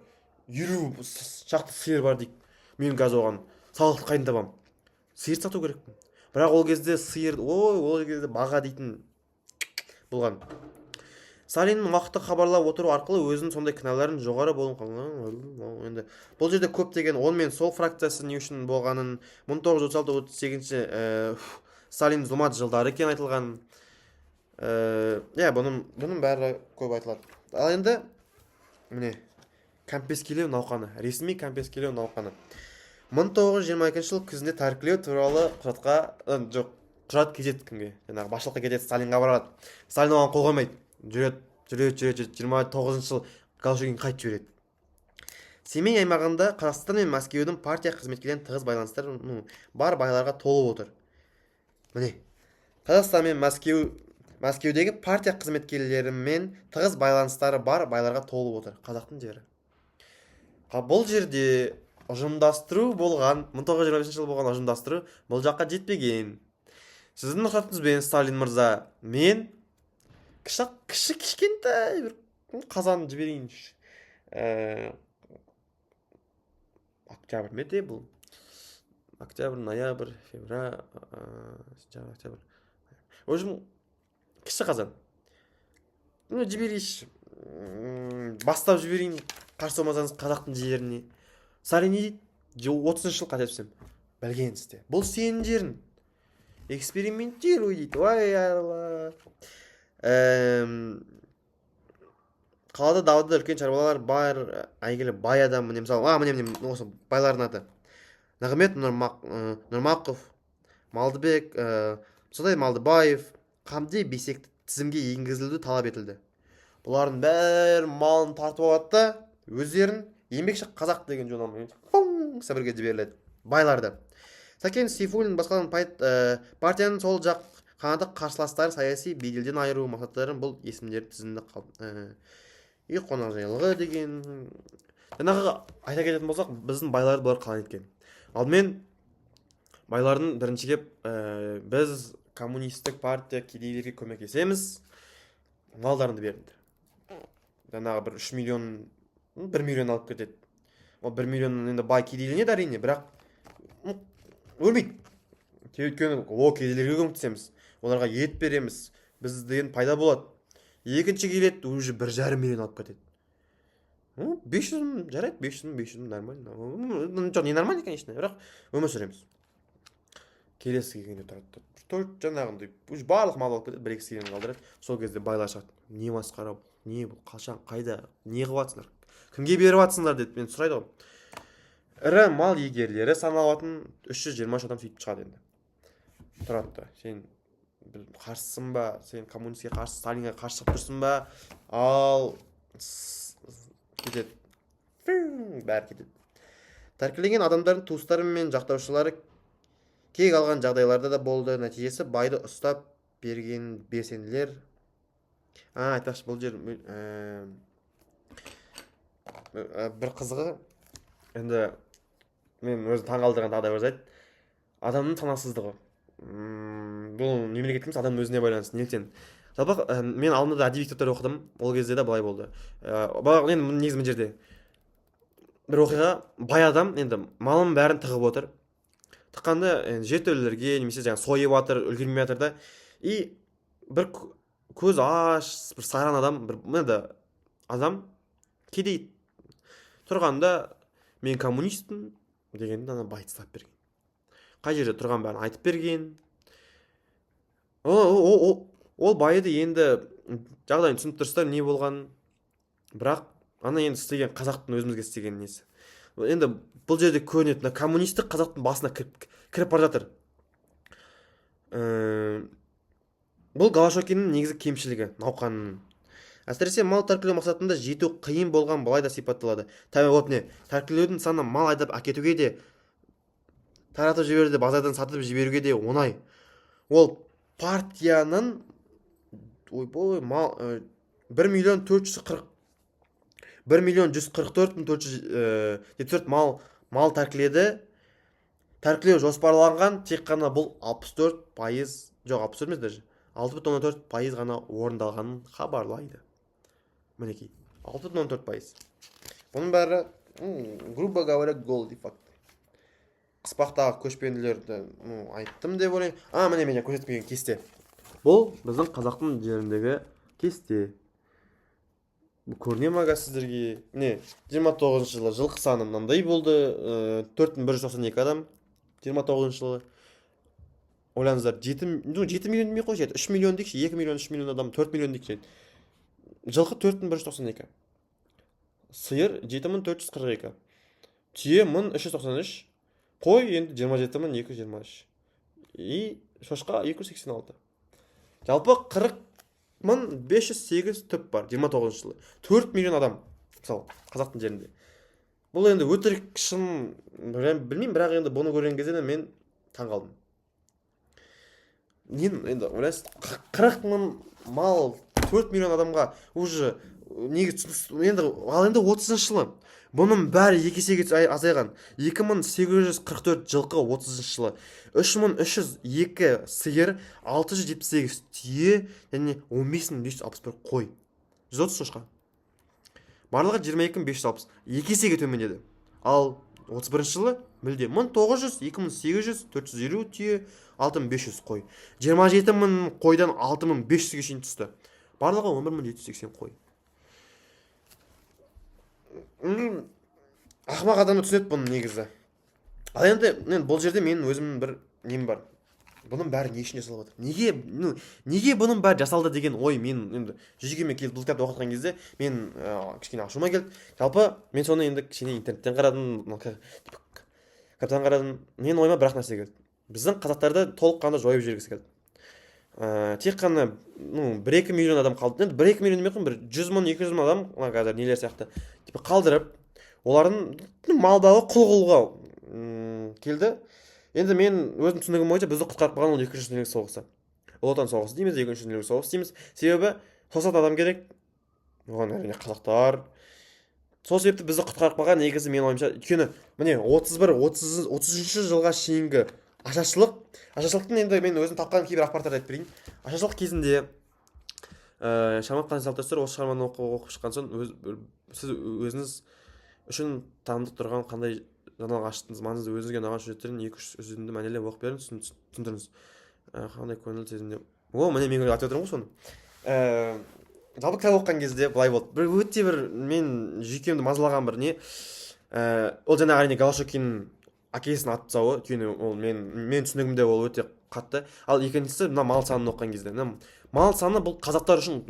50 шақты сиыр бар дейік, мен қазір оған салықты қайдан табамын? Сиыр сату керекпін. Бірақ ол кезде сиыр, ол кезде баға дейтін болған. Сталиннің уақытты хабарлап отыру арқылы өзінің сондай кінәларын жоғары болуын енді бұл жерде көптеген онымен сол фракциясы не үшін болғанын 1936-38 Сталин зұлмат жылдары екені айтылған. Бұның бәрі көп айтылады. Ал енді міне кәмпескелеу науқаны, ресми кәмпескелеу науқаны 1922 жыл күзінде тәркілеу туралы құжат кетеді кімге? Жаңағы басшылыққа кетеді, Сталинға барады. Сталин оған қол қоймайды. Жүреді. 29 жыл Голшегин қайтып жібереді. Семей аймағында Қазақстан мен Мәскеудің партия қызметкерлерінің тығыз байланыстары бар байларға толып отыр. Міне, Қазақстан мен Мәскеудегі партия қызметкерлерімен тығыз байланыстары бар байларға толып отыр. Қазақтың жері. Бұл жерде ұжымдастыру болған, 1925 жыл болған ұжымдастыру бұл жаққа жетпеген. Сіздің рұқсатыңызбен, Сталин мырза, мен кішкентай бір қазан жіберейінші. Октябрь ме де бұл? Октябрь, ноябрь, февраль, октябрь. Өзім кіші қазан. Жіберейінші. Бастап жіберейін, қарсы болмасаңыз қазақтың жеріне. Сталин не дейді? 30 жыл қателеспесем. Білгенсізде. Бұл сенің жерің. Экспериментируй дейді. Ой, алла. Қалада Давыда үлкен шаруалар бар, әйгілі бай адам, мысалы, міне осы байлардың аты. Нығмет Нұрмақов, Малдыбек, Мұсатай Малдыбаев, Қамди Бесек тізімге енгізілуді талап етілді. Бұлардың бәрі малын тартып алады да, өздерін еңбекші қазақ деген жолмен сібірге жіберіледі. Байларды. Сәкен Сейфуллин басқаларын партияның сол жақ қанаты қарсыластары саяси беделден айыру мақсаттарын бұл есімдері тізімде қалды. Үй қонақжайлығы деген. Жаңағы айта кететін болсақ, біздің байларды бұлар қалай еткен. Алдымен байлардың біріншілеп біз коммунистік партия кедейлерге көмектесеміз, малдарыңды беріңдер. Жаңағы бір 3 миллион, 1 миллион алып кетеді. Ол 1 миллион енді бай кедейленеді әрине, бірақ өлмейді. Өйткені кедейлерге көмектесеміз, оларға ет береміз, бізден пайда болады. Екінші келеді, уже 1,5 миллион алып кетеді. 500 мың жарайды, 500 мың нормально. Жоқ, не нормально, конечно, бірақ өмір сүреміз. Келесі келгенде тұрады. Жаңағындай барлық мал алып кетеді, 1-2 сиырын қалдырады. Сол кезде байлар шығады. Не масқара, не бұл, қашан, қайда, не қылып жатсыңдар? Кімге беріп жатсыңдар деп мен сұрайды ғой. Ірі мал егерлері саналатын 323 адам сөйтіп шығады енді. Тұрады. Сен қарсысың ба, сен коммунистке қарсы, Сталинге қарсы шығып тұрсың ба? Ал кетеді. Бәрі кетеді. Тәркіленген адамдардың туыстары мен жақтаушылары кек алған жағдайларда да болды. Нәтижесі байды ұстап берген белсенділер. Айтпақшы, бұл жер бір қызығы, енді мен өзі таңғалдырған тағы да айтты. Адамның санасыздығы. Бұл мемлекетіміз адам өзіне байланысты. Неліктен? Жалпы мен алдында әдеби кітаптар оқыдым. Ол кезде де былай болды. Енді негізі мына жерде бір оқиға, бай адам енді малын бәрін тығып отыр. Тыққанда жертөлелерге немесе жаңа сойып жатыр, үлгермей жатыр да. И бір көз аш, бір сайран адам, бір адам кедей тұрғанда мен коммунистпін дегенді ана бай тастап берген. Қай жерде тұрған бәрін айтып берген. Ол байыды енді жағдайын түсініп тұрсыздар не болған, бірақ ана енді істеген қазақтың өзімізге істеген несі. Енді бұл жерде көрінеді, коммунистік қазақтың басына кіріп бара жатыр. Бұл Голошокиннің негізгі кемшілігі науқанның. Әсіресе мал тәркілеу мақсатында жету қиын болған былай да сипатталады. Вот не, тәркілеудің саны мал айдап әкетуге де, таратып жіберуде, базардан сатып жіберуге де оңай. Ол партияның ойбой мал 1.144.474 мал тәркілеу жоспарланған, тек қана бұл 64%, жоқ 64 емес даже 6,4% ғана орындалғанын хабарлайды. Мінекей 6,4%. Бұның бәрі грубо говоря гол дефакт. Қыспақтағы көшпенділерді айттым деп ойлаймын. Міне мен көрсетіп берген кесте. Бұл біздің қазақтың жеріндегі кесте. Бұл көріне ма сіздерге? Міне 29 жылы жылқы саны мынандай болды. 4192 адам 29 жылы. Ойлаңыздар, 7 миллион демей қойшы, 3 миллион дейікші, 2 миллион, 3 миллион адам, 4 миллион дейікші. Жылқы 4192. Сиыр 7442. Түйе 1393. Қой енді 27223. И шошқа 286. Жалпы 40.508 түп бар 29 жылы. 4 миллион адам, мысалы, қазақтың жерінде. Бұл енді өтірік шын білмеймін, бірақ енді бұны көрген кезде мен таң қалдым. Енді ойлайсыз, 40 мың мал 4 миллион адамға уже негіз енді 30 жылы бұның бәрі 2 есеге азайған. 2844 жылқы 30 жылы, 3302 сиыр, 678 түйе және 15561 қой, 130 шошқа. Барлығы 22560, 2 есеге төмендеді. Ал 31 жылы мүлде 1900, 2800, 450 түйе, 6500 қой. 27 мың қойдан 6500-ге шейін түсті. Барлығы 11780 қой. Ақымақ адамы түсінеді бұның негізі. Ал енді бұл жерде менің өзімнің бір нем бар. Бұның бәрі не үшін жасалып отыр? Неге бұның бәрі жасалды деген ой мен енді жүзігеме келіп бұл кітапты оқытқан кезде мен кішкене ашуыма келді. Жалпы мен соны енді кішкене интернеттен қарадым, кітаптан қарадым. Мен ойыма бір-ақ нәрсе келді. Біздің қазақтарды толыққанды жойып жібергісі келді. Тек қана 1-2 миллион адам қалды. Енді 1-2 миллион демей қойын, 100 мың, 200 мың адам қазір нелер сияқты қалдырып, олардың мал бағы құл қылуға келді. Енді мен өзім түсінігім бойынша бізді құтқарып қалған ол 2-ші дүниежүзілік соғысы. Ұлы Отан соғысы дейміз, 2-ші дүниежүзілік соғысы дейміз. Себебі соғысатын адам керек. Оған әрине қазақтар. Сол себепті бізді құтқарып қалған негізі мен ойымша, өйткені міне 31-33 жылға шейінгі ашаршылықтың енді мен өзім тапқан кейбір ақпараттарды айтып берейін. Ашаршылық кезінде Шамат қандай салт-дәстүр осы шығарманы оқып шыққан соң сіз өзіңіз үшін танымдық тұрған қандай жаңалық аштыңыз, маңызды өзіңізге ұнаған сюжеттерін 2-3 үзінді мәнерлеп оқып беріңіз, түсіндіріңіз. Қандай көңіл сезімде. Міне мен айтып отырмын ғой соны. Жалпы кітап оқыған кезде былай болды. Өте бір мен жүйкемді мазалаған бір не. Ол жаңағы әрине Голошокиннің әкесінің аты тұсауы, өйткені ол мен түсінігімде ол өте қатты. Ал екіншісі мына мал санын оқыған кезде. Мал саны бұл қазақтар үшін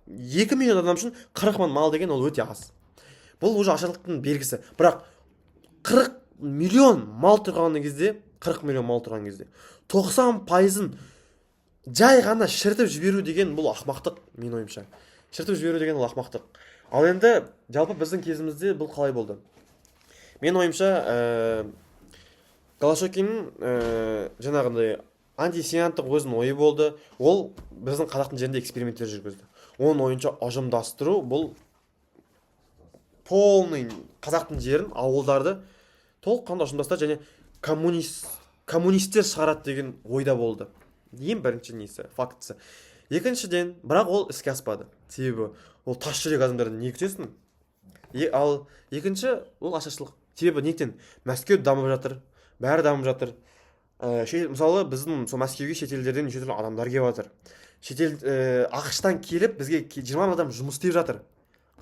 2 миллион адам үшін 40 мың мал деген ол өте аз. Бұл уже ашаршылықтың белгісі. Бірақ 40 миллион мал тұрған кезде, 90%-ын жай ғана шіртіп жіберу деген бұл ақмақтық, мен ойымша. Шіртіп жіберу деген ол ақмақтық. Ал енді жалпы біздің кезімізде бұл қалай болды? Мен ойымша Голошокиннің жаңағындай антисемиттік өзінің ойы болды. Ол біздің қазақтың жерінде эксперименттер жүргізді. Оның ойынша ұжымдастыру бұл полный қазақтың жерін, ауылдарды толыққанды ұжымдастырды және коммунистер шығарады деген ойда болды. Ең бірінші несі, фактісі. Екіншіден, бірақ ол іске аспады. Себебі ол тас жүрек адамдардан не күтесің? Ал екінші ол ашаршылық. Себебі нектен? Мәскеу дамып жатыр, бәрі дамып жатыр. Мысалы біздің сол Мәскеуге шетелдерден неше түрлі адамдар келіп жатыр. Шетел ақштан келіп бізге 20 адам жұмыс істеп жатыр.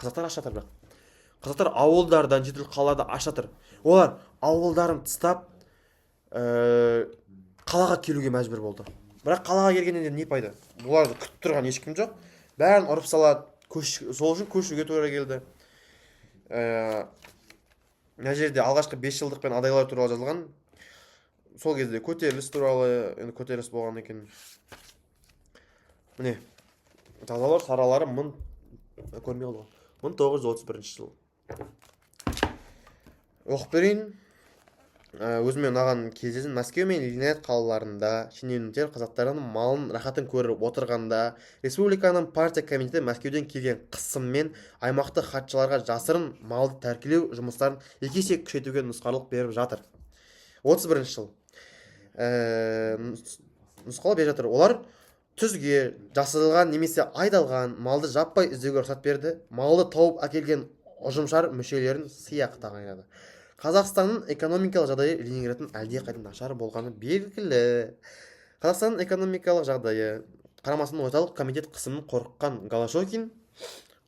Қазақтар аш жатыр бірақ. Қазақтар ауылдардан, шетел қалаларда аш жатыр. Олар ауылдарын тастап қалаға келуге мәжбүр болды. бірақ қалаға келгеннен не пайда? Бұларды күтіп тұрған ешкім жоқ. Бәрін ұрып салады. Сол үшін көшуге тура келді. Мына жерде алғашқы 5 жылдық пен адайлар туралы жазылған. Сол кезде көтеріліс туралы, енді көтеріліс болған екен. Міне, тазалар саралары көрмей қалды. 1931 жыл. Оқып берейін. Өзіме ұнаған кездесін Мәскеу мен Ленинград қалаларында шенеуніктер қазақтардың малын рахатын көріп отырғанда республиканың партия комитеті Мәскеуден келген қысыммен аймақты хатшыларға жасырын малды тәркілеу жұмыстарын 2 есе күшейтуге нұсқаулық беріп жатыр. 31 жыл. Нұсқаулық беріп жатыр. Олар түзге жасырылған немесе айдалған малды жаппай іздеуге рұқсат берді. Малды тауып әкелген ұжымшар мүшелерін сыйақы тағайындады. Қазақстанның экономикалық жағдайы Ленинградтың әлдеқайда нашар болғаны белгілі. Қазақстанның экономикалық жағдайы қарамасының орталық комитет қысымын қорыққан Голошокин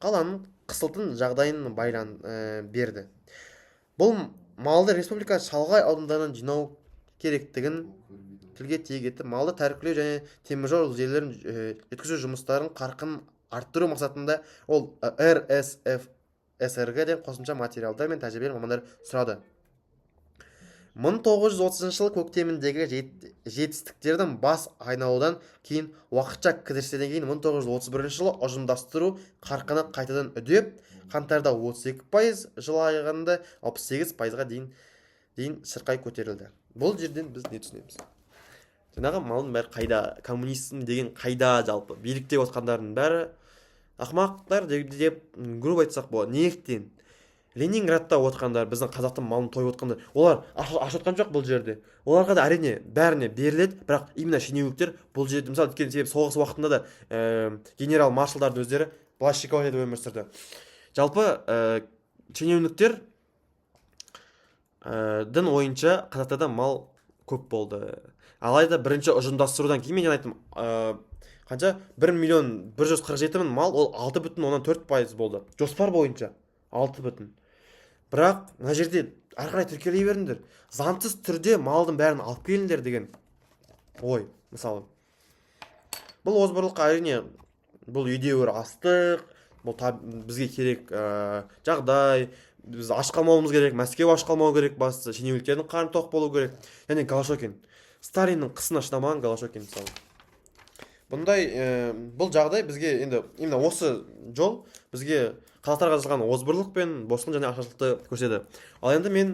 қаланың қысылтын жағдайын берді. Бұл малды республика шалғай аудандарынан жинау керектігін тілге тиек етті. Малды тәркілеу және теміржол желілерін жеткізу жұмыстарын қарқынын арттыру мақсатында ол РСФСР-ден қосымша материалдар мен тәжірибелі мамандар сұрады. 1930 жылы көктеміндегі жетістіктердің бас айналудан кейін уақытша кідірістен кейін 1931 жылы ұжымдастыру қарқыны қайтадан үдеп, қаңтарда 32%, жыл аяғында 68%-ға дейін шырқай көтерілді. Бұл жерден біз не түсінеміз? Жаңағы малдың бәрі қайда? Коммунизм деген қайда жалпы? Билікте отқандардың бәрі ақымақтар деп грубо айтсақ болады. Неліктен? Ленинградта отқандар, біздің қазақтың малын тойып отқандар, олар аш отқан жоқ бұл жерде. Оларға да әрине бәріне беріледі, бірақ именно шенеуніктер бұл жерде, мысалы, өткен себеп соғыс уақытында да генерал маршалдардың өздері Блащиков етіп өмір сүрді. Жалпы шенеуніктер дін ойынша қазақтарда мал көп болды. Алайда бірінші ұжымдастырудан кейін мен айттым, қанша 1.147.000 мал, ол 6,4% болды. Жоспар бойынша 6,. Бірақ мына жерде ары қарай тіркелей беріңдер. Заңсыз түрде малдың бәрін алып келіңдер деген ой, мысалы. Бұл озбырлыққа әрине, бұл едеуір астық, бұл бізге керек жағдай, біз аш қалмауымыз керек, Мәскеу аш қалмау керек, басты шенеуніктердің қарны тоқ болу керек. Және Голошокин, Сталиннің қысына шыдамаған Голошокин мысалы. Бұндай бұл жағдай бізге енді именно осы жол бізге қазақтарға жасалған озбырлық пен босқын және ашаршылықты көрсетеді. Ал енді мен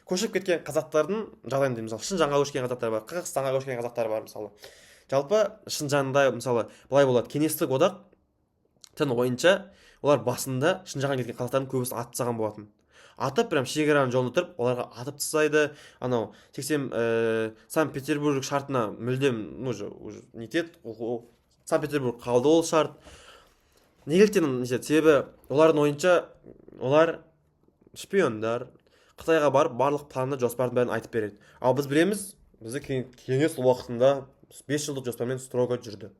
көшіп кеткен қазақтардың жағдайын деймін. Мысалы, Шыңжаңға көшкен қазақтар бар, Қырғызстанға көшкен қазақтар бар мысалы. Жалпы Шыңжаңда мысалы былай болады, кеңестік одақтың ойынша олар басында Шыңжаңға келген қазақтардың көбісін атып тастаған болатын. Атып, прям шекараның жолында тұрып, оларға атып тастайды. Анау 80 Санкт-Петербург шартына мүлдем уже нетеді. Санкт-Петербург қалды ол шарт. Неліктен себебі олардың ойынша олар шпиондар, Қытайға барып барлық планды жоспардың бәрін айтып береді. Ал біз білеміз, бізді кеңес уақытында 5 жылдық жоспармен строго жүрді.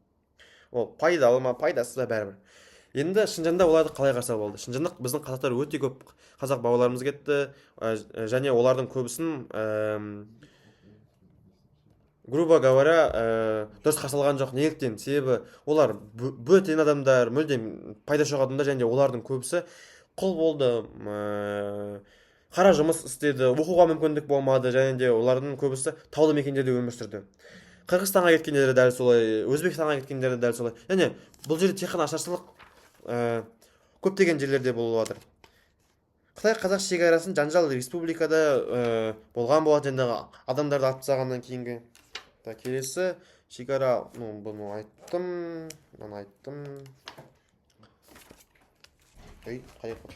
Ол пайдалы ма, пайдасыз ба бәрібір. Енді Шыңжаңда оларды қалай қарсы болды? Шыңжаңда біздің қазақтар өте көп қазақ бауырларымыз кетті, және олардың көбісін грубо говоря, дұрыс қарсы алған жоқ. Неліктен? Себебі олар бөтен адамдар, мүлдем пайда жоқ адамдар, және олардың көбісі құл болды, қара жұмыс істеді, оқуға мүмкіндік болмады, және де олардың көбісі таулы мекендерде өмір сүрді. Қырғызстанға кеткендері дәл солай, Өзбекстанға кеткендері дәл солай. Және бұл жерде тек қана ашаршылық көптеген жерлерде болып жатыр. Қытай-Қазақ шекарасын жанжал республикада болған болады, және адамдарды атып тастағаннан кейінгі. Келесі шекара, бұны айттым, мынаны айттым. Ой, қай қып.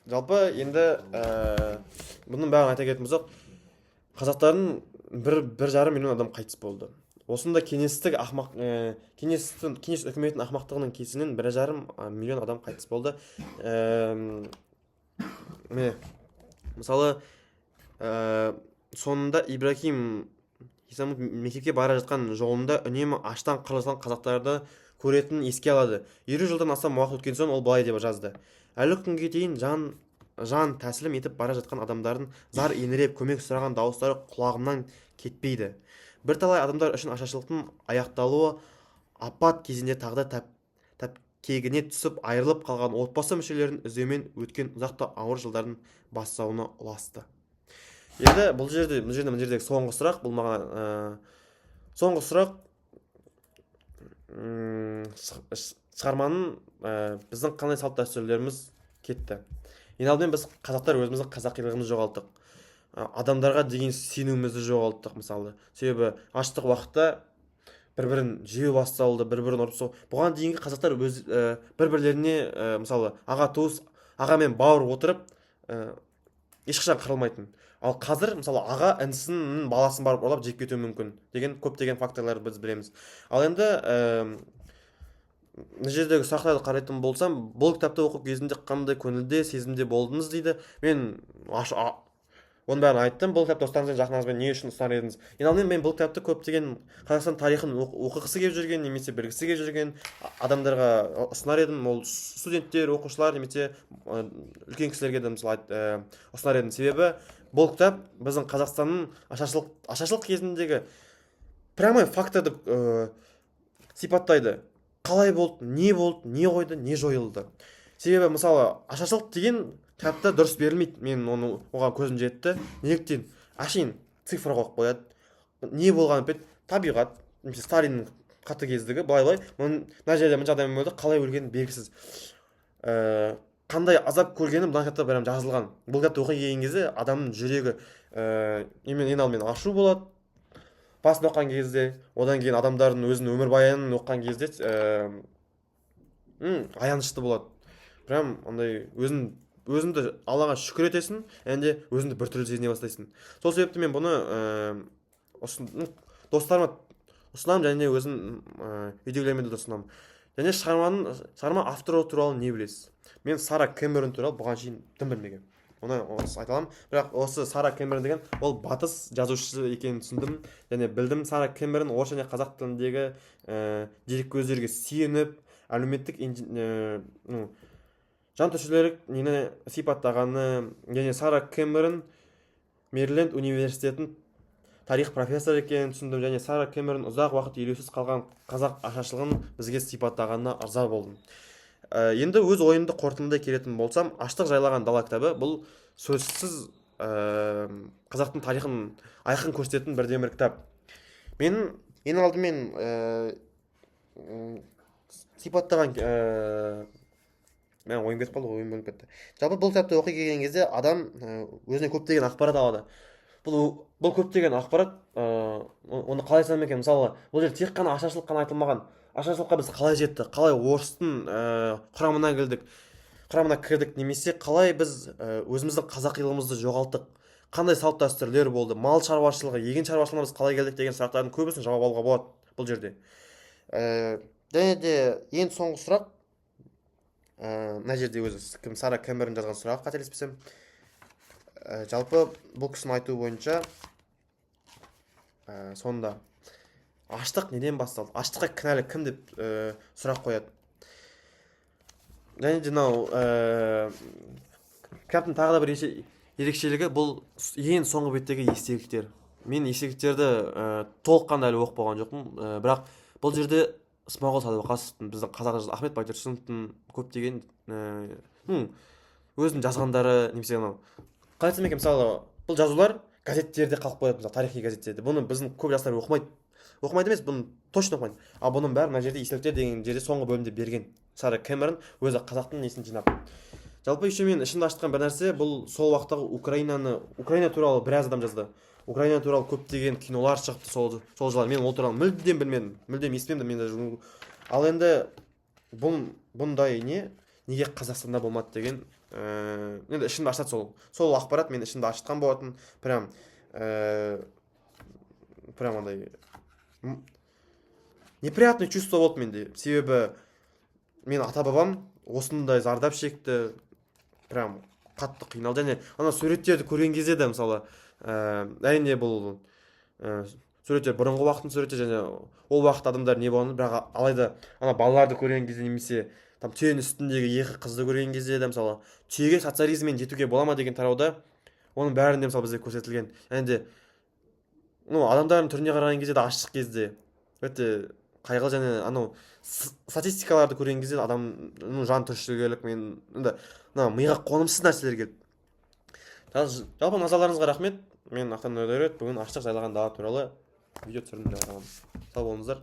Жалпы енді бұның бәрін айта кететін болсақ, қазақтардың 1,5 миллион адам қайтыс болды. Осында кеңес үкіметін ақмақтығының кесінен 1,5 миллион адам қайтыс болды. Мысалы, соңында Ибрахим Исамов мектепке бара жатқан жолында үнемі аштан қырылған қазақтарды көретін еске алады. 20 жылдан астам уақыт өткен соң ол былай деп жазды. Әлі күнге дейін жан жан тәсілім етіп бара жатқан адамдардың зар еңіреп көмек сұраған дауыстары құлағымнан кетпейді. Бірталай адамдар үшін ашаршылықтың аяқталуы апат кезінде тағдыр тәпкегіне түсіп айырылып қалған отбасы мүшелерін іздеумен өткен ұзақты ауыр жылдардың бастауына ұласты. Енді бұл жердегі соңғы сұрақ, бұл маған соңғы сұрақ шығарманың біздің қандай салт дәстүрлеріміз кетті. Ең алдымен біз қазақтар өзіміздің қазақилығымызды жоғалттық. Адамдарға деген сенуімізді жоғалттық мысалы. Себебі аштық уақытта бір-бірін жеу басталды, бір-бірін ұрып соғу. Бұған дейінгі қазақтар өз бір-бірлеріне мысалы аға туыс, ағамен бауыр отырып ешқашан қырылмайтын. Ал қазір мысалы аға інісінің баласын барып ұрлап жеп кетуі мүмкін деген көптеген факторлар біз білеміз. Ал енді мына жердегі сұрақтарды қарайтын болсам, бұл кітапты оқу кезінде қандай көңілде, сезімде болдыңыз дейді. Мен оның бәрін айттым. Бұл кітапты ұстазыңызбен, жақыныңызбен не үшін ұстар едіңіз? Ең алдымен мен бұл кітапты көптеген Қазақстан тарихын оқығысы келіп жүрген немесе білгісі келіп жүрген адамдарға ұсынар едім. Ол студенттер, оқушылар немесе үлкен кісілерге де мысалы ұсынар едім. Себебі бұл кітап біздің Қазақстанның ашаршылық кезіндегі прямой фактарды сипаттайды. Қалай болды, не қойды, не жойылды. Себебі мысалы ашаршылық деген кітапта дұрыс берілмейді. Мен оған көзім жетті. Неліктен? Әшейін цифр қойып қояды. Не болғаны бет табиғат, немесе Сталиннің қатыгездігі, былай. Мына жерде мына адам өлді, қалай өлгені белгісіз. Қандай азап көргені бұдан кітапта бәрі жазылған. Бұл кітапты оқи келген кезде адамның жүрегі ең алдымен ашу болады. Басын оққан кезде, одан кейін адамдардың өзінің өмірбаянын оққан кезде аянышты болады. Прям андай өзіңді Аллаға шүкір етесің, әнде өзіңді біртүрлі сезіне бастайсың. Сол себепті мен бұны достарыма ұсынамын, және өзім үйдегілеріме де ұсынамын. Және шығарма авторы туралы не білесіз? Мен Сара Кэмерон туралы бұған шейін дым білмеген. Оны айта аламын. Бірақ осы Сара Кэмерон деген ол батыс жазушысы екенін түсіндім және білдім. Сара Кэмерон орысша және қазақ тіліндегі дереккөздерге сүйеніп, әлеуметтік жантүршігерлік нені сипаттағаны, және Сара Кэмерон Мэриленд университетінің тарих профессор екенін түсіндім, және Сара Кэмерон ұзақ уақыт елеусіз қалған қазақ ашаршылығын бізге сипаттағанына ырза болдым. Енді өз ойымды қорытындылай келетін болсам, Аштық жайлаған дала кітабы бұл сөзсіз қазақтың тарихын айқын көрсететін бірден бір кітап. Мен ең алдымен сипаттаған мен ойым кетіп қалды, ойым бөлініп кетті. Жалпы бұл кітапты оқи келген кезде адам өзіне көптеген ақпарат алады. Бұл көптеген ақпарат, оны қалай айтсам екен, мысалы бұл жерде тек қана ашаршылық қана айтылмаған. Ашаршылыққа біз қалай жетті, қалай орыстың құрамына кірдік, немесе қалай біз өзіміздің қазақилығымызды жоғалттық, қандай салт дәстүрлер болды, мал шаруашылығы, егін шаруашылығына біз қалай келдік деген сұрақтардың көбісін жауап алуға болады бұл жерде. Және де ең соңғы сұрақ, мына жерде өзі кім, Сара Кэмерон жазған сұрақ, қателеспесем. Жалпы бұл кісінің айтуы бойынша сонда аштық неден басталды? Аштыққа кінәлі кім деп сұрақ қояды. Және де кітаптың тағы да бір ерекшелігі бұл ең соңғы беттегі естеліктер. Мен естеліктерді толыққанды әлі оқып болған жоқпын, бірақ бұл жерде Смағұл Садуақасовтың, біздің қазақ жазушы Ахмет Байтұрсыновтың көптеген өзінің жазғандары, немесе қалай айтсам екен, мысалы бұл жазулар газеттерде қалып қояды, мысалы тарихи газеттерде. Бұны біздің көп жастар оқымайды емес, бұны точно оқымайды. Ал бұның бәрі мына жерде естеліктер деген жерде соңғы бөлімде берген. Сара Кэмерон өзі қазақтың несін жинап. Жалпы еще мен ішімді ашытқан бір нәрсе, бұл сол уақыттағы Украина туралы біраз адам жазды. Украина туралы көптеген кинолар шықты сол жылы. Мен ол туралы мүлдем білмедім, мүлдем естімедім. Ал енді бұндай неге Қазақстанда болмады деген енді ішімді ашытады сол ақпарат мен ішімді ашытқан болатын. Прям андай неприятный чувство болды менде. Себебі мен ата-бабам осындай зардап шекті, прям қатты қиналды. Және ана суреттерді көрген кезде де мысалы әрине бұл суреттер бұрынғы уақыттың суреттері, және ол уақыт адамдар не болғаны, бірақ алайда ана балаларды көрген кезде немесе там түйенің үстіндегі екі қызды көрген кезде де мысалы түйеге социализммен жетуге бола ма деген тарауда оның бәрінде мысалы бізде көрсетілген. Және де адамдардың түріне қараған кезде де ашық кезде өте қайғылы, және анау статистикаларды көрген кезде адамның жан түршігерлік, мен енді мына миға қонымсыз нәрселер келді. Жалпы назарларыңызға рахмет. Мен Ақтан Өдерет бүгін аштық жайлаған дала туралы видео түсірдім деп айтамын. Сау болыңыздар.